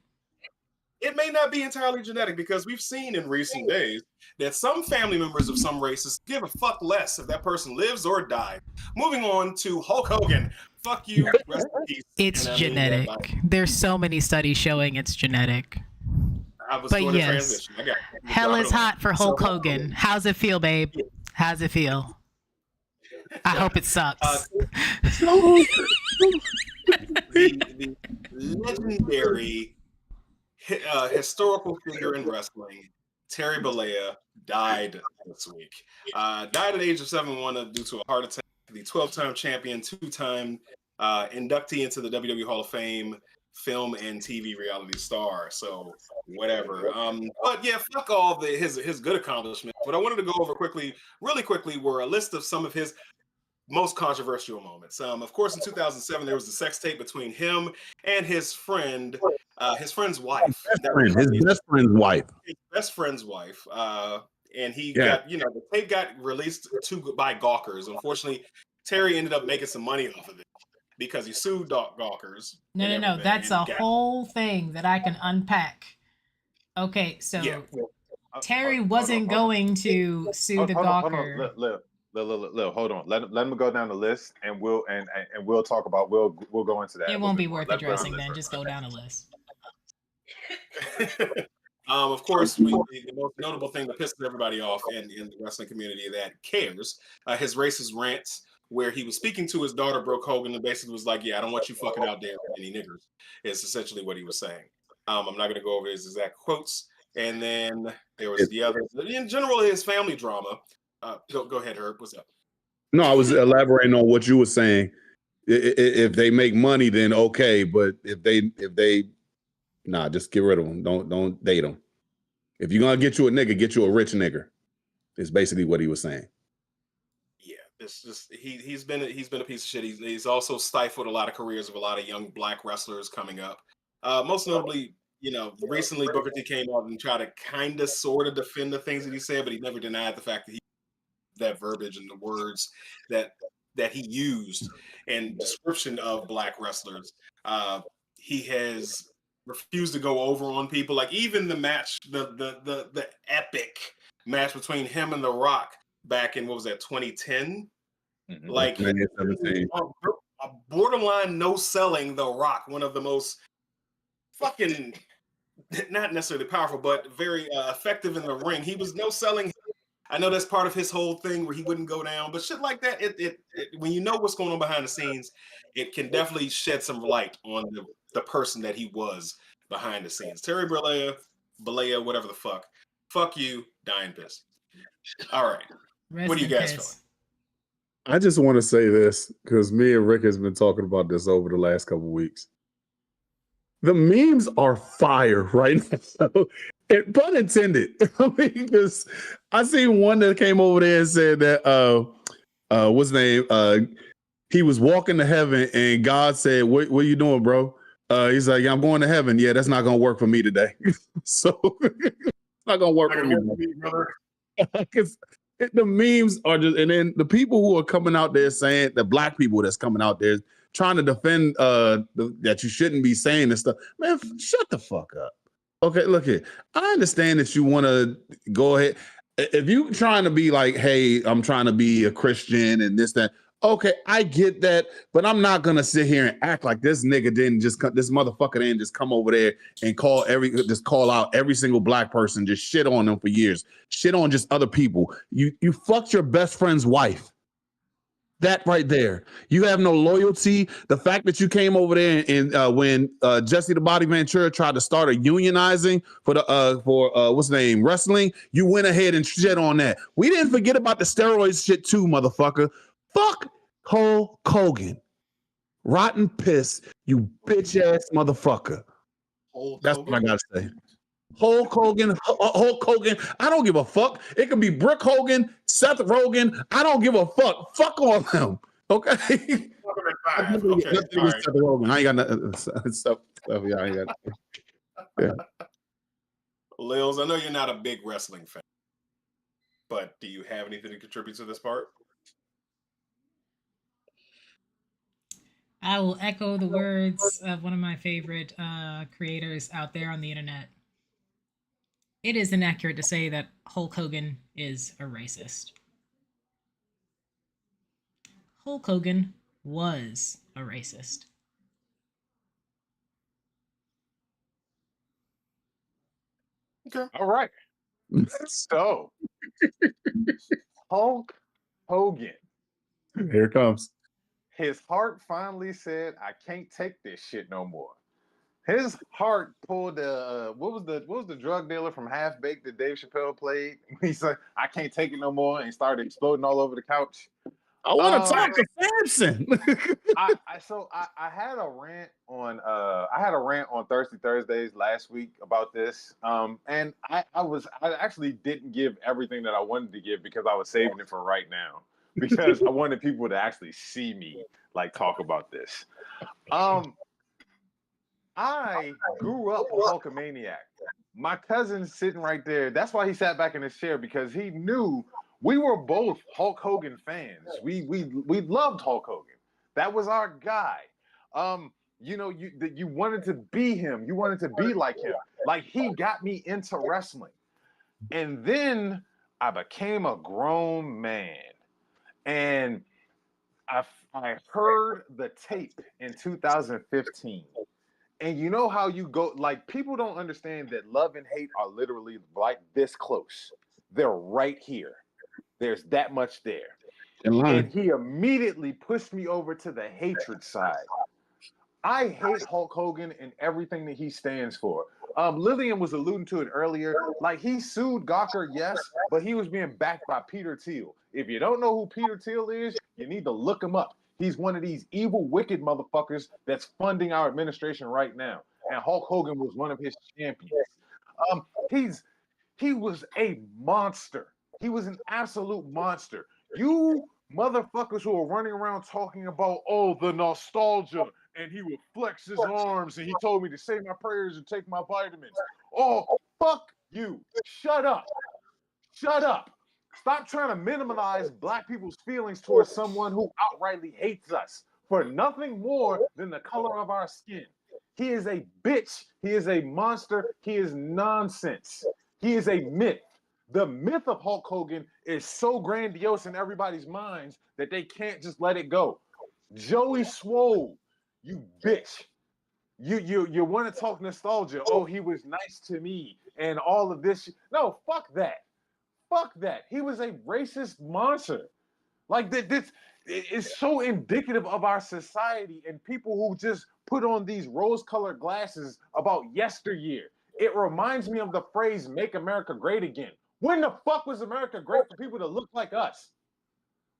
It may not be entirely genetic because we've seen in recent days that some family members of some races give a fuck less if that person lives or dies. Moving on to Hulk Hogan. Fuck you. Rest in peace. It's genetic. There's so many studies showing it's genetic. But yes, hell is hot for Hulk Hogan. How's it feel, babe? How's it feel? I hope it sucks. The legendary historical figure in wrestling, Terry Bollea, died this week. Died at the age of 71 due to a heart attack. The 12-time champion, 2-time inductee into the WWE Hall of Fame, film and TV reality star. So whatever. But yeah, fuck all his good accomplishments. What I wanted to go over really quickly, were a list of some of his most controversial moments. Of course, in 2007, there was a sex tape between him and his friend's wife. His best friend's wife. His best friend's wife. And he got, the tape got released by Gawkers. Unfortunately, Terry ended up making some money off of it because he sued Gawkers. No. That's a whole thing that I can unpack. Okay, so Terry wasn't going to sue the Gawker. Hold on. Let him go down the list, and we'll talk about. We'll go into that. It won't be worth addressing then. Just go down the list. Of course, the most notable thing that pisses everybody off in the wrestling community that cares, his racist rants where he was speaking to his daughter, Brooke Hogan, and basically was like, "Yeah, I don't want you fucking out there with any niggers." Is essentially what he was saying. I'm not going to go over his exact quotes. And then there was the other. In general, his family drama. Go ahead, Herb. What's up? No, I was elaborating on what you were saying. If they make money, then okay. But if they, just get rid of them. Don't date them. If you're gonna get you a nigga, get you a rich nigga. Is basically what he was saying. Yeah, it's just he's been a piece of shit. He's also stifled a lot of careers of a lot of young black wrestlers coming up. Most notably, recently Booker T came out and tried to kind of sort of defend the things that he said, but he never denied the fact that that verbiage and the words that he used in description of black wrestlers. He has refused to go over on people. Like even the match, the epic match between him and The Rock back in 2010. Like, a borderline no selling The Rock, one of the most fucking, not necessarily powerful, but very effective in the ring. He was no selling. I know that's part of his whole thing where he wouldn't go down, but shit like that, it when you know what's going on behind the scenes, it can definitely shed some light on the person that he was behind the scenes. Terry Bollea, whatever the fuck you, dying piss. All right, Rest what do you in guys piss. feeling? I just want to say this because me and Rick has been talking about this over the last couple of weeks. The memes are fire right now. Pun intended. I mean, because I seen one that came over there and said that what's his name? He was walking to heaven and God said, what are you doing, bro? He's like, yeah, I'm going to heaven. Yeah, that's not gonna work for me today. So it's not gonna work for me, brother. Because the memes are just, and then the people who are coming out there saying, the black people that's coming out there trying to defend that you shouldn't be saying this stuff. Man, shut the fuck up. Okay, look here. I understand that you want to go ahead. If you trying to be like, hey, I'm trying to be a Christian and this, that. Okay, I get that, but I'm not gonna sit here and act like this nigga didn't just this motherfucker didn't just come over there and call out every single black person, just shit on them for years, shit on just other people. You fucked your best friend's wife. That right there, you have no loyalty. The fact that you came over there and when Jesse the Body Ventura tried to start a unionizing for what's the name, wrestling, you went ahead and shit on that. We didn't forget about the steroids shit too, motherfucker. Fuck Hulk Hogan. Rotten piss, you bitch ass motherfucker. That's what I gotta say. Hulk Hogan. I don't give a fuck. It could be Brooke Hogan, Seth Rogen. I don't give a fuck. Fuck all them. Okay. Okay. Seth Rogen. I ain't got nothing. Stuff. Yeah, I ain't got. Yeah. Lils, I know you're not a big wrestling fan, but do you have anything to contribute to this part? I will echo the words of one of my favorite creators out there on the internet. It is inaccurate to say that Hulk Hogan is a racist. Hulk Hogan was a racist. Okay. All right. So, Hulk Hogan. Here it comes. His heart finally said, I can't take this shit no more. His heart pulled the what was the drug dealer from Half Baked that Dave Chappelle played? He said, I can't take it no more, and started exploding all over the couch. I want to talk to Samson. I had a rant on Thirsty Thursdays last week about this. And I actually didn't give everything that I wanted to give because I was saving it for right now. Because I wanted people to actually see me like talk about this. I grew up a Hulkamaniac. My cousin's sitting right there. That's why he sat back in his chair, because he knew we were both Hulk Hogan fans. We loved Hulk Hogan. That was our guy. You wanted to be him. You wanted to be like him. Like, he got me into wrestling. And then I became a grown man. And I heard the tape in 2015. And you know how you go, like, people don't understand that love and hate are literally like this close. They're right here. There's that much there. And he immediately pushed me over to the hatred side. I hate Hulk Hogan and everything that he stands for. Lillian was alluding to it earlier. Like, he sued Gawker, yes, but he was being backed by Peter Thiel. If you don't know who Peter Thiel is, you need to look him up. He's one of these evil, wicked motherfuckers that's funding our administration right now. And Hulk Hogan was one of his champions. He was a monster. He was an absolute monster. You motherfuckers who are running around talking about, oh, the nostalgia, and he would flex his arms and he told me to say my prayers and take my vitamins. Oh, fuck you. Shut up. Shut up. Stop trying to minimize black people's feelings towards someone who outrightly hates us for nothing more than the color of our skin. He is a bitch. He is a monster. He is nonsense. He is a myth. The myth of Hulk Hogan is so grandiose in everybody's minds that they can't just let it go. Joey Swole, you bitch. You want to talk nostalgia. Oh, he was nice to me and all of this. No, fuck that. Fuck that. He was a racist monster. Like this is so indicative of our society and people who just put on these rose-colored glasses about yesteryear. It reminds me of the phrase "Make America Great Again." When the fuck was America great for people to look like us?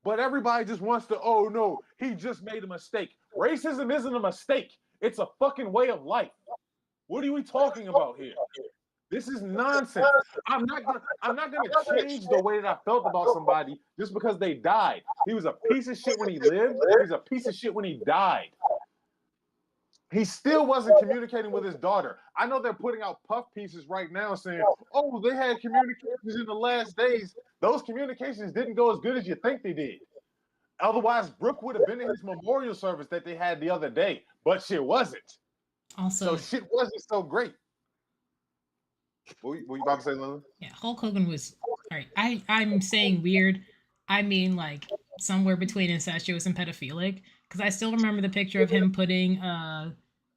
But everybody just wants to, oh no, he just made a mistake. Racism isn't a mistake. It's a fucking way of life. What are we talking about here? This is nonsense. I'm not gonna change the way that I felt about somebody just because they died. He was a piece of shit when he lived. He was a piece of shit when he died. He still wasn't communicating with his daughter. I know they're putting out puff pieces right now saying, oh, they had communications in the last days. Those communications didn't go as good as you think they did. Otherwise, Brooke would have been in his memorial service that they had the other day, but shit wasn't. Also, So shit wasn't so great. What you about to say, Lillian? yeah, Hulk Hogan was all right. I'm saying weird. I mean like somewhere between incestuous and pedophilic. Because I still remember the picture of him putting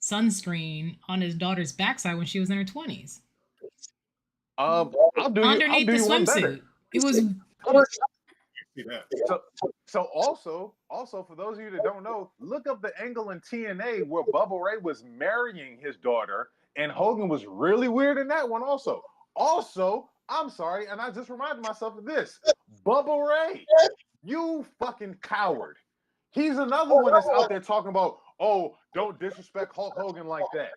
sunscreen on his daughter's backside when she was in her 20s. Underneath the swimsuit. It was. So also for those of you that don't know, look up the angle in TNA where Bubba Ray was marrying his daughter, and Hogan was really weird in that one also. Also, I'm sorry, and I just reminded myself of this. Bubba Ray, you fucking coward. He's another one that's out there talking about, oh, don't disrespect Hulk Hogan like that.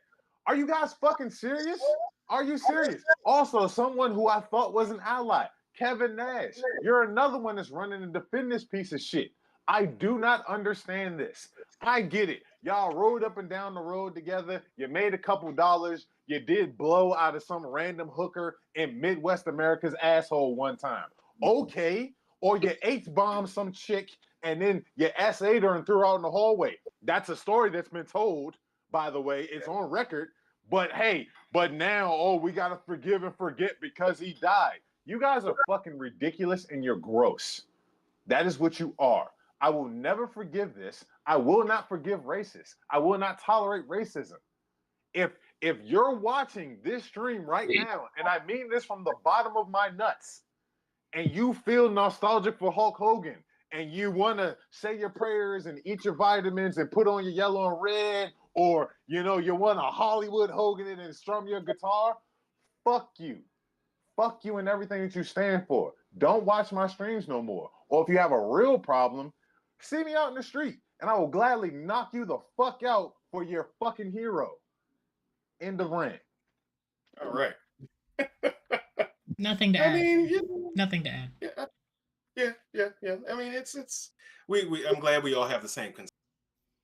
Are you guys fucking serious? Are you serious? Also, someone who I thought was an ally, Kevin Nash. You're another one that's running to defend this piece of shit. I do not understand this. I get it. Y'all rode up and down the road together. You made a couple dollars. You did blow out of some random hooker in Midwest America's asshole one time. Okay. Or you H-bombed some chick and then you S-ate her and threw her out in the hallway. That's a story that's been told, by the way. It's on record. But hey, now, oh, we got to forgive and forget because he died. You guys are fucking ridiculous and you're gross. That is what you are. I will never forgive this. I will not forgive racists. I will not tolerate racism. If you're watching this stream right now, and I mean this from the bottom of my nuts, and you feel nostalgic for Hulk Hogan, and you want to say your prayers and eat your vitamins and put on your yellow and red, or, you want to Hollywood Hogan it and strum your guitar, fuck you. Fuck you and everything that you stand for. Don't watch my streams no more. Or if you have a real problem, see me out in the street, and I will gladly knock you the fuck out for your fucking hero. End of rant. All right. Nothing to add. I mean, nothing to add. Yeah. I mean, it's I'm glad we all have the same concern.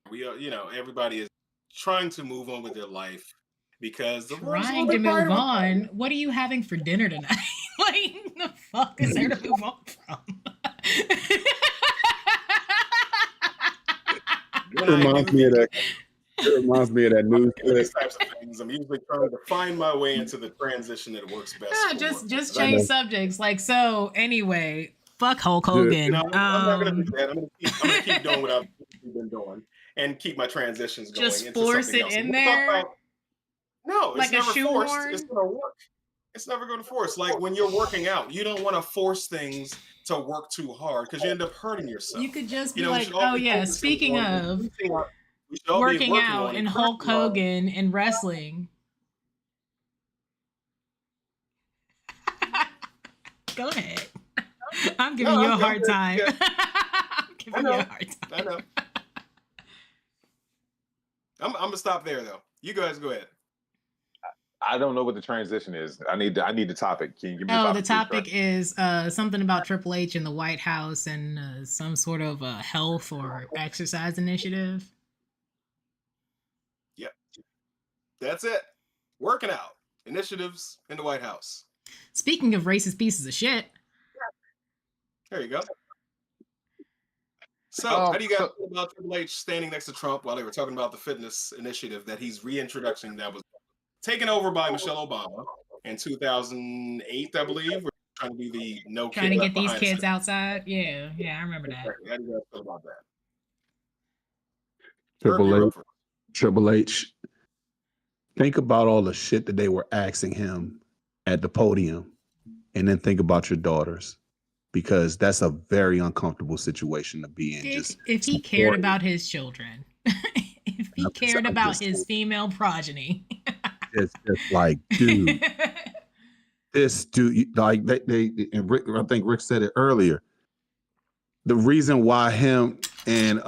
We are, everybody is trying to move on with their life because trying to move on. What are you having for dinner tonight? Like, the fuck is there to move on from? It reminds me of that. It reminds me of that news clip. These types of things. I'm usually trying to find my way into the transition that works best. Yeah, just change subjects. Like, so anyway, fuck Hulk Hogan. I'm not gonna do that. I'm gonna keep doing what I've been doing and keep my transitions going. Just force it in there. No, like it's a never forced. shoehorn? It's gonna work. It's never going to force. Like when you're working out, you don't want to force things to work too hard because you end up hurting yourself. You could just be like, oh yeah, speaking of working out and Hulk Hogan and wrestling. Go ahead. I'm giving you a hard time. Yeah. I'm giving you a hard time. I know. I'm gonna stop there though. You guys go ahead. I don't know what the transition is. I need the topic. Can you give me the topic is something about Triple H in the White House and some sort of health or exercise initiative. Yep. That's it. Working out. Initiatives in the White House. Speaking of racist pieces of shit. There you go. So, how do you guys feel about Triple H standing next to Trump while they were talking about the fitness initiative that he's reintroducing that was taken over by Michelle Obama in 2008, I believe, where trying to do the no Trying kid to left get these behind kids stuff. outside. Yeah, I remember that. How do you guys feel about that? Triple Herb, you're H. up first. Triple H. Think about all the shit that they were asking him at the podium, and then think about your daughters, because that's a very uncomfortable situation to be in. If he cared about his children, if he cared about his female progeny, it's just like, dude, this dude, like they and Rick, I think Rick said it earlier. The reason why him and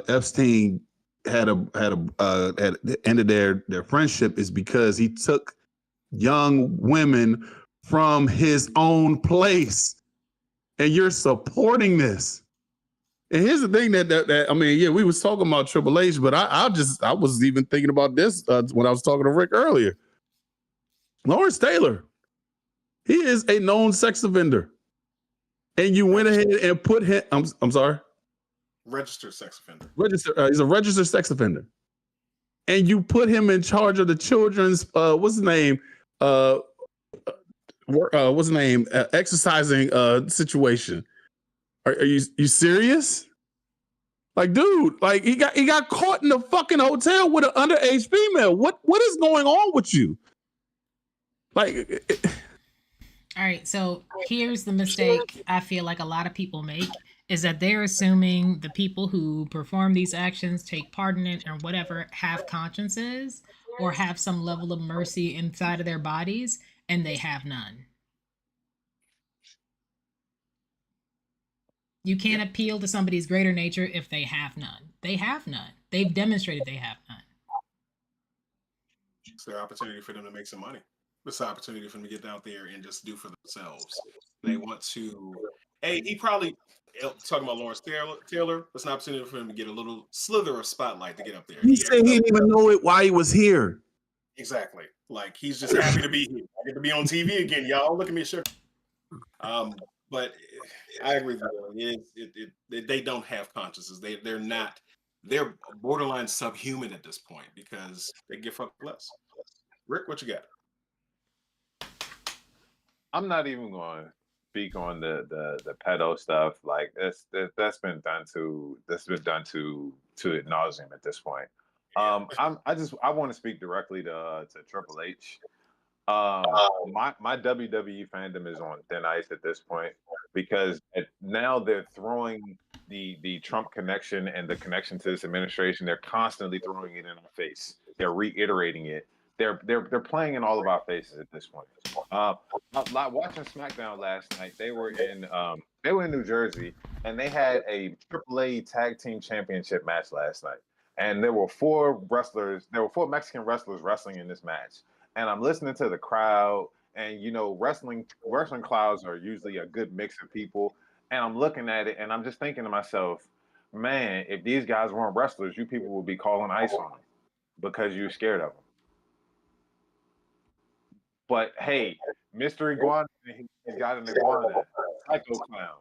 Epstein had ended their friendship is because he took young women from his own place, and you're supporting this. And here's the thing that I mean, yeah, we was talking about Triple H, but I was even thinking about this when I was talking to Rick earlier. Lawrence Taylor, he is a known sex offender, and you went ahead and put him. I'm sorry. Registered sex offender. He's a registered sex offender, and you put him in charge of the children's what's his name exercising situation. Are you serious? Like, dude, like he got caught in the fucking hotel with an underage female. What is going on with you? Like, all right, so here's the mistake I feel like a lot of people make is that they're assuming the people who perform these actions, take part in it, or whatever, have consciences or have some level of mercy inside of their bodies, and they have none. You can't appeal to somebody's greater nature if they have none. They have none. They've demonstrated they have none. It's their opportunity for them to make some money. It's an opportunity for them to get out there and just do for themselves. They want to. Hey, he probably talking about Lawrence Taylor. It's an opportunity for him to get a little slither of spotlight to get up there. He said he didn't even know it why he was here. Exactly. Like he's just happy to be here. I get to be on TV again, y'all. Look at me, sure. But I agree with you. They don't have consciences. They're not. They're borderline subhuman at this point because they give fuck less. Rick, what you got? I'm not even going to speak on the pedo stuff. Like that's been done to ad nauseum at this point. I want to speak directly to Triple H. My WWE fandom is on thin ice at this point because now they're throwing the Trump connection and the connection to this administration. They're constantly throwing it in our face. They're reiterating it. They're playing in all of our faces at this point. Watching SmackDown last night, they were in New Jersey, and they had a AAA Tag Team Championship match last night. And there were four Mexican wrestlers wrestling in this match. And I'm listening to the crowd, and wrestling crowds are usually a good mix of people. And I'm looking at it, and I'm just thinking to myself, man, if these guys weren't wrestlers, you people would be calling ice on them because you're scared of them. But hey, Mr. Iguana, he's got an iguana, Psycho Clown,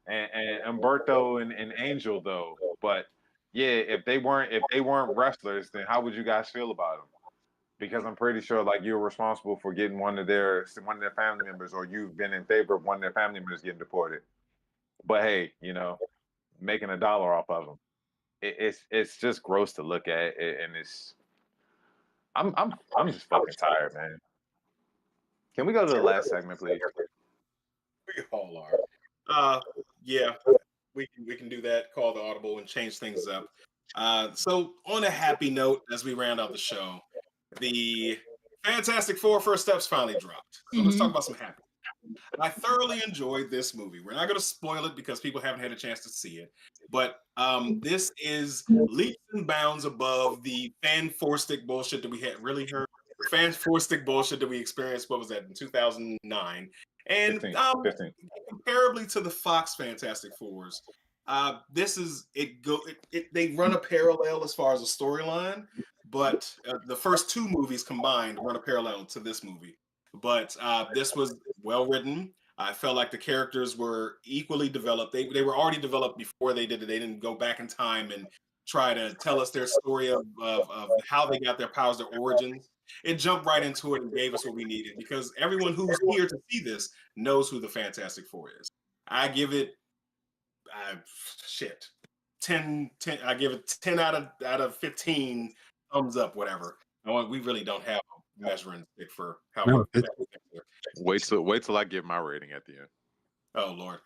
and Umberto and Angel though. But yeah, if they weren't wrestlers, then how would you guys feel about them? Because I'm pretty sure like you're responsible for getting one of their family members, or you've been in favor of one of their family members getting deported. But hey, making $1 off of them, it's just gross to look at, and I'm just fucking tired, man. Can we go to the last segment, please? We all are. Yeah, we can do that. Call the audible and change things up. So on a happy note, as we round out the show, the Fantastic Four First Steps finally dropped. So let's talk about some happy. I thoroughly enjoyed this movie. We're not going to spoil it because people haven't had a chance to see it. But this is leaps and bounds above the fan-forstic bullshit that we had really heard. Fan-forstic bullshit that we experienced, what was that, in 2009? And 15. comparably to the Fox Fantastic Fours, this is they run a parallel as far as a storyline, but the first two movies combined run a parallel to this movie. But this was well written. I felt like the characters were equally developed. They were already developed before they did it. They didn't go back in time and try to tell us their story of how they got their powers, their origins. it jumped right into it and gave us what we needed because everyone who's here to see this knows who the Fantastic Four is. I give it, shit, 10. I give it 10 out of 15 thumbs up, whatever. We really don't have a measuring stick for how No, Wait till I give my rating at the end. Oh Lord.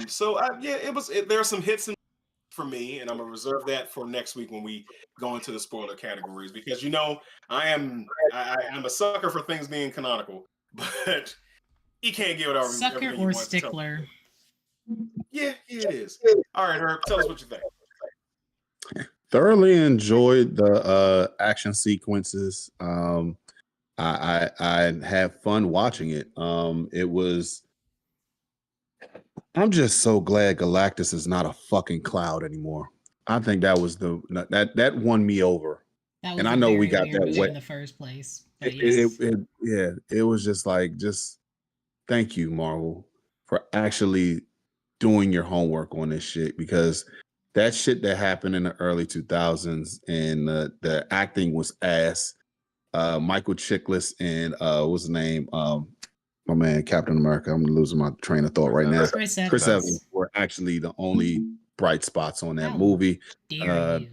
So yeah, there are some hits for me, and I'm gonna reserve that for next week when we go into the spoiler categories because I'm a sucker for things being canonical, but he can't give it Sucker everything you or want to tell. stickler? Yeah, it is. All right, Herb, tell us what you think. thoroughly enjoyed the action sequences. I had fun watching it. It was. I'm just so glad Galactus is not a fucking cloud anymore. I think that was that won me over. That was And I a know we very got weird that movie wet. in the first place. But It, yes. yeah, it was just like, thank you, Marvel, for actually doing your homework on this shit because that shit that happened in the early 2000s and the acting was ass. Michael Chiklis and what's his name? My man, Captain America. I'm losing my train of thought right now. Chris Chris Evans. Evans were actually the only bright spots on that How movie. dare you?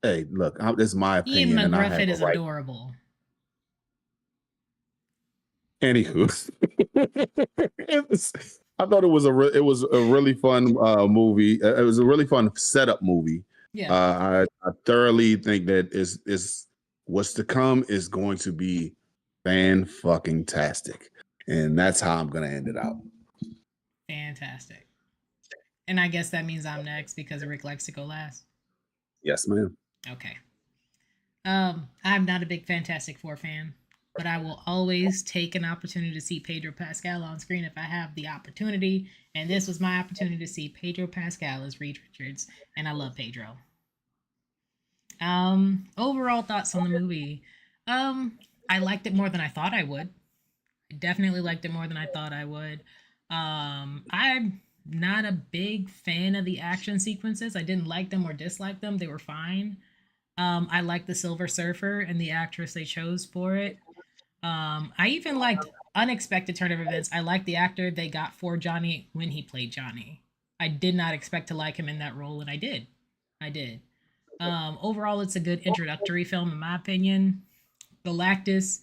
Hey, look, this is my Ian opinion, and I have McGruffin a is right. adorable. Anywho, I thought it was a really fun movie. It was a really fun setup movie. Yeah. I thoroughly think that is what's to come is going to be fan-fucking-tastic, and that's how I'm gonna end it out. Fantastic. And I guess that means I'm next because Rick likes to go last. Yes, ma'am. Okay. I'm not a big Fantastic Four fan, but I will always take an opportunity to see Pedro Pascal on screen if I have the opportunity. And this was my opportunity to see Pedro Pascal as Reed Richards, and I love Pedro. Overall thoughts on the movie. I liked it more than I thought I would. I definitely liked it more than I thought I would. I'm not a big fan of the action sequences. I didn't like them or dislike them. They were fine. I liked the Silver Surfer and the actress they chose for it. I even liked Unexpected Turn of Events. I liked the actor they got for Johnny when he played Johnny. I did not expect to like him in that role, and I did. I did. Overall, it's a good introductory film, in my opinion. Galactus,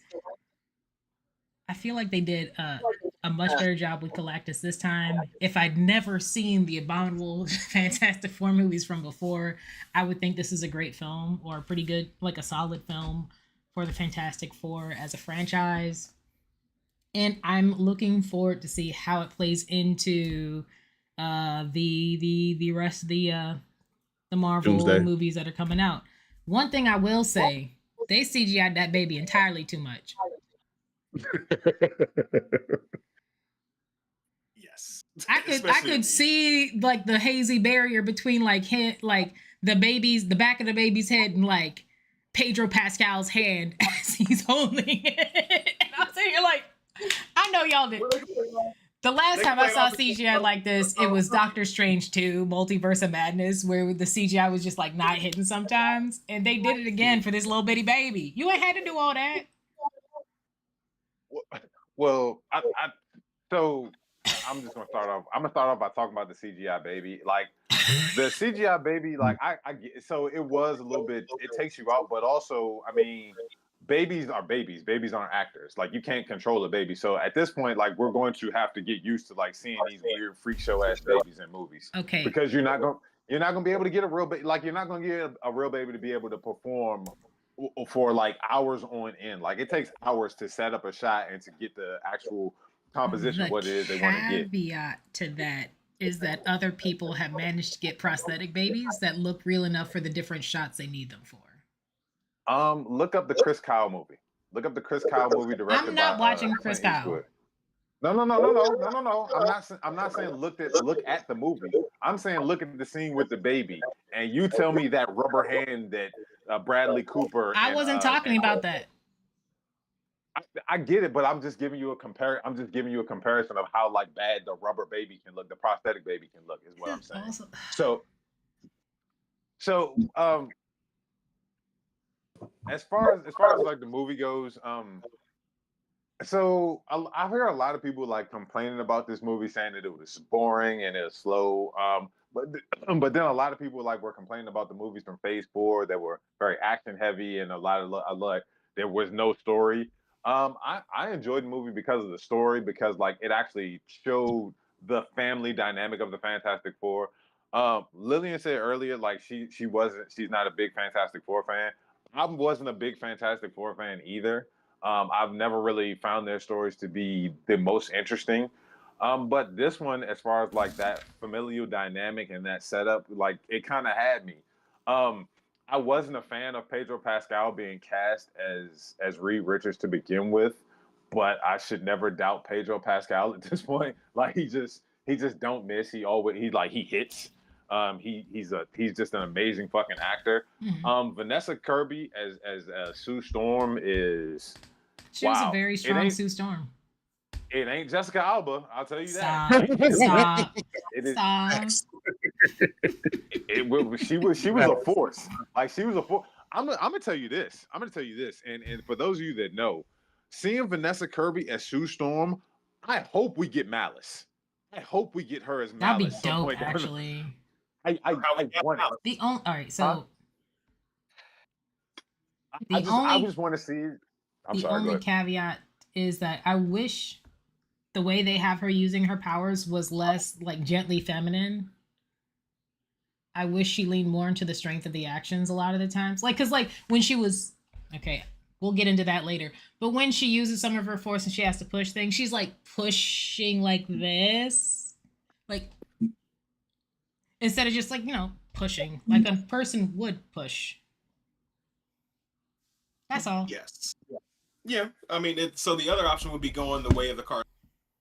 I feel like they did a much better job with Galactus this time. If I'd never seen the Abominable Fantastic Four movies from before, I would think this is a great film or a pretty good, like a solid film for the Fantastic Four as a franchise. And I'm looking forward to see how it plays into the rest of the Marvel Doomsday. movies that are coming out. One thing I will say, they CGI'd that baby entirely too much. Yes. I could see like the hazy barrier between like the back of the baby's head and like Pedro Pascal's hand as he's holding it. And I'm sitting here like, I know y'all did. The last time I saw CGI like this, it was Doctor Strange 2, Multiverse of Madness, where the CGI was just like not hitting sometimes. And they did it again for this little bitty baby. You ain't had to do all that. Well, so I'm just gonna start off. I'm gonna start off by talking about the CGI baby. Like the CGI baby, like I get. So it was a little bit. It takes you out, but also, I mean, babies are babies. Babies aren't actors. Like you can't control a baby. So at this point, like we're going to have to get used to like seeing these weird freak show ass babies in movies. Okay. Because you're not gonna be able to get a real baby. Like you're not gonna get a real baby to be able to perform for like hours on end. Like it takes hours to set up a shot and to get the actual composition of what it is they want to get. Caveat to that is that other people have managed to get prosthetic babies that look real enough for the different shots they need them for. Look up the Chris Kyle movie. Look up the Chris Kyle movie directed I'm not by watching Chris Clint Kyle. Eastwood. No. I'm not saying look at the movie. I'm saying look at the scene with the baby, and you tell me that rubber hand that Bradley Cooper. I wasn't talking about that. I get it, but I'm just giving you a comparison of how like bad the rubber baby can look, the prosthetic baby can look, is what I'm saying. So as far as like the movie goes, so I hear a lot of people like complaining about this movie, saying that it was boring and it was slow. But then a lot of people like were complaining about the movies from Phase 4 that were very action heavy and a lot of like there was no story. I enjoyed the movie because of the story, because like it actually showed the family dynamic of the Fantastic Four. Lillian said earlier like she's not a big Fantastic Four fan. I wasn't a big Fantastic Four fan either. I've never really found their stories to be the most interesting. But this one, as far as like that familial dynamic and that setup, like it kind of had me. Um, I wasn't a fan of Pedro Pascal being cast as Reed Richards to begin with, but I should never doubt Pedro Pascal at this point. Like he just don't miss. He hits. He's just an amazing fucking actor. Vanessa Kirby as Sue Storm is She was a wow. very strong Sue Storm. It ain't Jessica Alba, I'll tell you Stop. that. Stop. It is. Stop. She was a force. Like she was a force. I'm gonna tell you this. And for those of you that know, seeing Vanessa Kirby as Sue Storm, I hope we get Malice. I hope we get her as Malice. That'd be dope, actually. I want it. The only all right, so I just want to see. The only caveat is that I wish the way they have her using her powers was less like gently feminine. I wish she leaned more into the strength of the actions a lot of the times. Like, cause like when she was okay, we'll get into that later. But when she uses some of her force and she has to push things, she's like pushing like this. Like instead of just like, pushing like a person would push. That's all. Yes. Yeah. I mean, so the other option would be going the way of the cartoon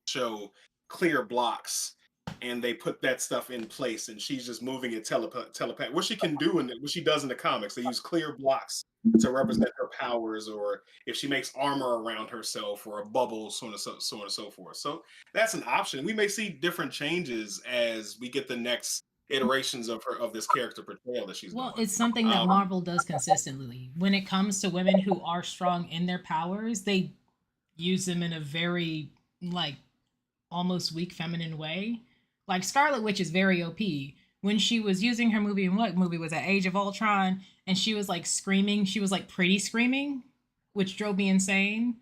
show, clear blocks, and they put that stuff in place, and she's just moving it telepath. What she can do and what she does in the comics, they use clear blocks to represent her powers, or if she makes armor around herself or a bubble, so on and so forth. So that's an option. We may see different changes as we get the next iterations of this character portrayal that she's doing. It's something that Marvel does consistently. When it comes to women who are strong in their powers, they use them in a very like almost weak feminine way. Like Scarlet Witch is very OP. When she was using her movie, what movie was that? Age of Ultron, and she was like screaming. She was like pretty screaming, which drove me insane.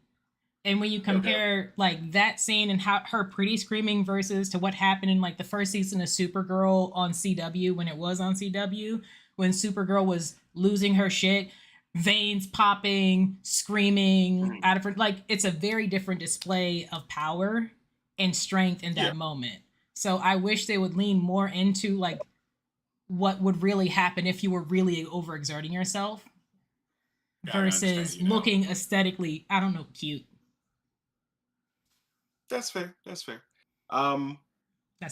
And when you compare like that scene and how her pretty screaming versus to what happened in like the first season of Supergirl on CW, when it was on CW, when Supergirl was losing her shit, veins popping, screaming out of her, like it's a very different display of power and strength in that moment. So I wish they would lean more into like what would really happen if you were really overexerting yourself versus looking aesthetically, I don't know, cute. That's fair. That's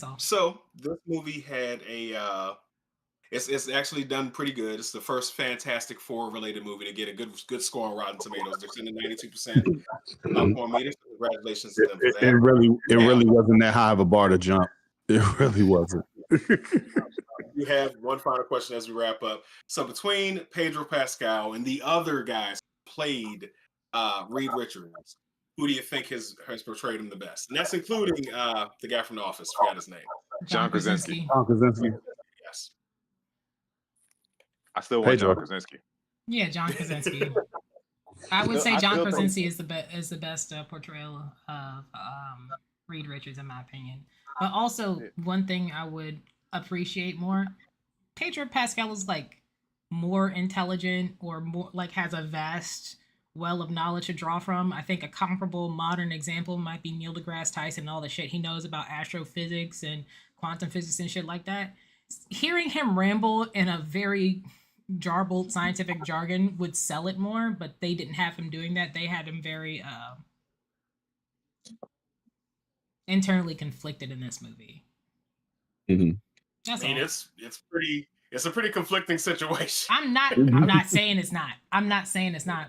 all. So this movie had it's actually done pretty good. It's the first Fantastic Four related movie to get a good score on Rotten Tomatoes. They're sitting at 92%. Congratulations to them for that. It really wasn't that high of a bar to jump. It really wasn't. You have one final question as we wrap up. So between Pedro Pascal and the other guys who played Reed Richards, who do you think has portrayed him the best? And that's including the guy from The Office. Forgot his name. John Krasinski. Yes. I still want John Krasinski. Yeah, John Krasinski. I would say John Krasinski is the best portrayal of Reed Richards, in my opinion. But also, one thing I would appreciate more, Pedro Pascal is like more intelligent or more like has a vast well of knowledge to draw from. I think a comparable modern example might be Neil deGrasse Tyson and all the shit he knows about astrophysics and quantum physics and shit like that. Hearing him ramble in a very jarbled scientific jargon would sell it more, but they didn't have him doing that. They had him very internally conflicted in this movie. It's a pretty conflicting situation. I'm not saying it's not.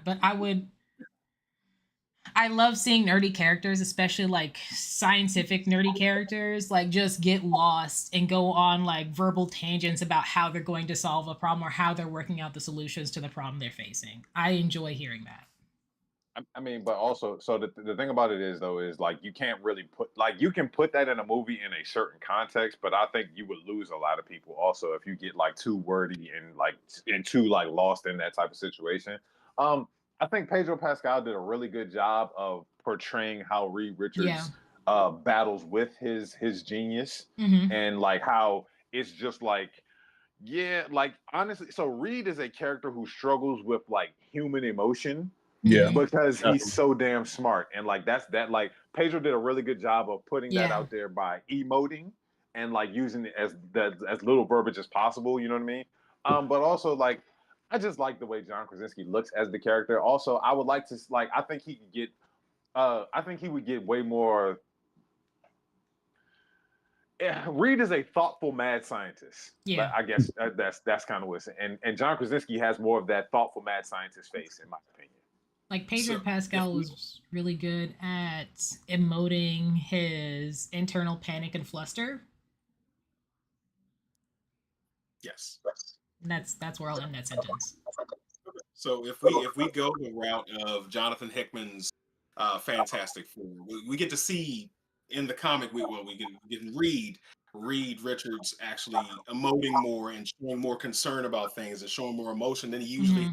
But I love seeing nerdy characters, especially like scientific nerdy characters, like just get lost and go on like verbal tangents about how they're going to solve a problem or how they're working out the solutions to the problem they're facing. I enjoy hearing that. I mean, but also, so the thing about it is though, is like you can't really put like you can put that in a movie in a certain context, but I think you would lose a lot of people also if you get like too wordy and too like lost in that type of situation. I think Pedro Pascal did a really good job of portraying how Reed Yeah. Richards battles with his genius Mm-hmm. and like how it's just like yeah, like honestly, so Reed is a character who struggles with like human emotion Yeah. because he's Definitely. so damn smart and like that's that like Pedro did a really good job of putting that Yeah. out there by emoting and like using it as little verbiage as possible, you know what I mean? But also like I just like the way John Krasinski looks as the character. Also, I would like to like I think he could get I think he would get way more Reed is a thoughtful mad scientist. Yeah. I guess that's kind of what it's and John Krasinski has more of that thoughtful mad scientist face in my opinion. Like Pedro So if Pascal we, was really good at emoting his internal panic and fluster. yes. And that's where I'll end that sentence. So if we go the route of Jonathan Hickman's Fantastic Four, we get to see in the comic we can read Richards actually emoting more and showing more concern about things and showing more emotion than he usually Mm-hmm.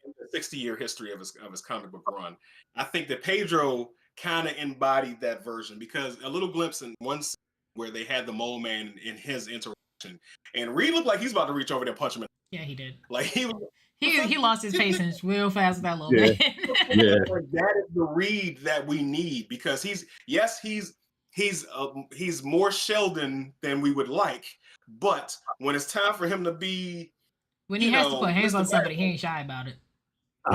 in the 60-year history of his comic book run. I think that Pedro kind of embodied that version because a little glimpse in one scene where they had the Mole Man in his interaction, and Reed looked like he's about to reach over there and punch him. Yeah, he did. Like he was. He lost his patience real fast with that little Yeah. man. Yeah. Like, that is the Reed that we need because he's more Sheldon than we would like, but when it's time for him to be, When he has to put hands Mr. on somebody, he Barrymore, ain't shy about it.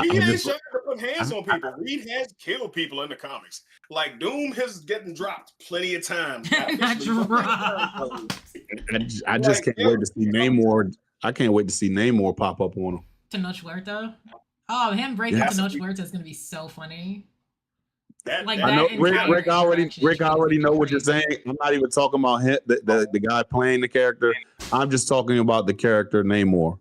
he I'm ain't just shy to put hands on people. Reed has killed people in the comics. Like Doom has getting dropped plenty of times. Not Not officially, but dropped. I just like, can't wait to see Namor. I can't wait to see Namor pop up on him. Tenoch Huerta. Oh, him breaking Yeah. Tenoch Huerta is gonna be so funny. Like I know that Rick entire already interaction is already know what you're crazy. saying. I'm not even talking about him, the guy playing the character. I'm just talking about the character Namor.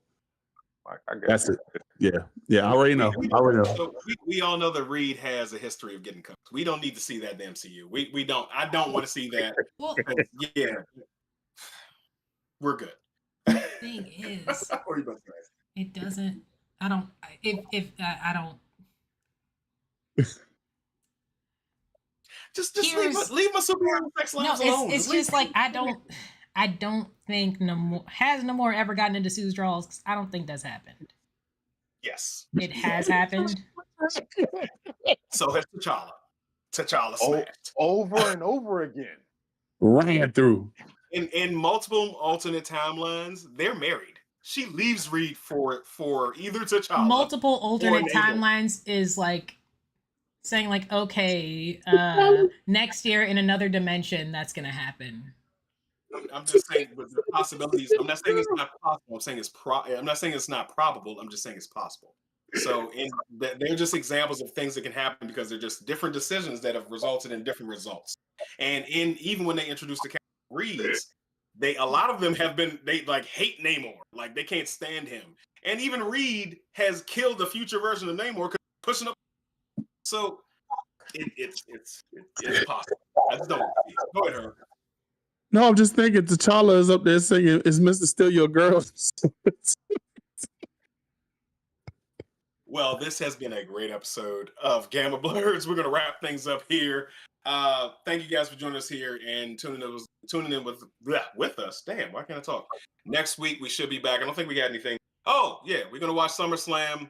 I guess That's it. Yeah. I already know. So we all know that Reed has a history of getting cooked. We don't need to see that in the MCU. We don't. I don't want to see that. Well, Yeah, we're good. thing is, What are you about to say? it doesn't. I don't. If I don't. Just Here's- leave my superhero sex No, lives alone. it's leave just like I don't think Namor ever gotten into Sue's draws. 'Cause I don't think that's happened. Yes. It has happened. So has T'Challa. T'Challa smashed. Over and over again. Ran through. In multiple alternate timelines, they're married. She leaves Reed for either T'Challa. Multiple alternate Namor. timelines is like saying like, okay, next year in another dimension, that's gonna happen. I'm just saying with the possibilities. I'm not saying it's not possible. I'm saying I'm not saying it's not probable. I'm just saying it's possible. So they're just examples of things that can happen because they're just different decisions that have resulted in different results. And even when they introduced the Reeds, a lot of them they like hate Namor, like they can't stand him. And even Reed has killed the future version of Namor because pushing up. So it's possible. I just don't. Go ahead, Herb. No, I'm just thinking T'Challa is up there singing, "Is Mr. Still Your Girl?" Well, this has been a great episode of Gamma Blurs. We're going to wrap things up here. Thank you guys for joining us here and tuning in with us. Damn, why can't I talk? Next week we should be back. I don't think we got anything. Oh yeah, we're going to watch SummerSlam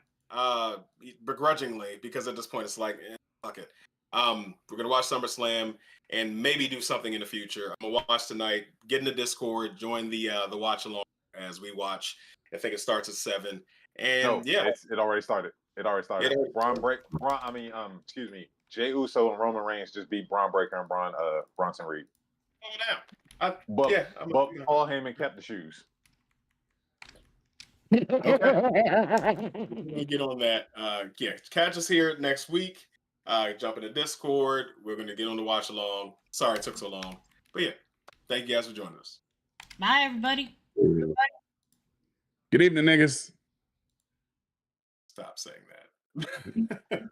begrudgingly because at this point it's like, fuck it. We're going to watch SummerSlam and maybe do something in the future. I'm going to watch tonight. Get in the Discord, join the watch along as we watch. I think it starts at 7. And it already started. Jey Uso and Roman Reigns just beat Braun Breaker and Bronson Reed. Oh, now. But Paul Heyman kept the shoes. Okay. We'll get on that. Catch us here next week. Jump in the Discord. We're going to get on the watch along. Sorry it took so long. But yeah, thank you guys for joining us. Bye, everybody. Good evening, niggas. Stop saying that.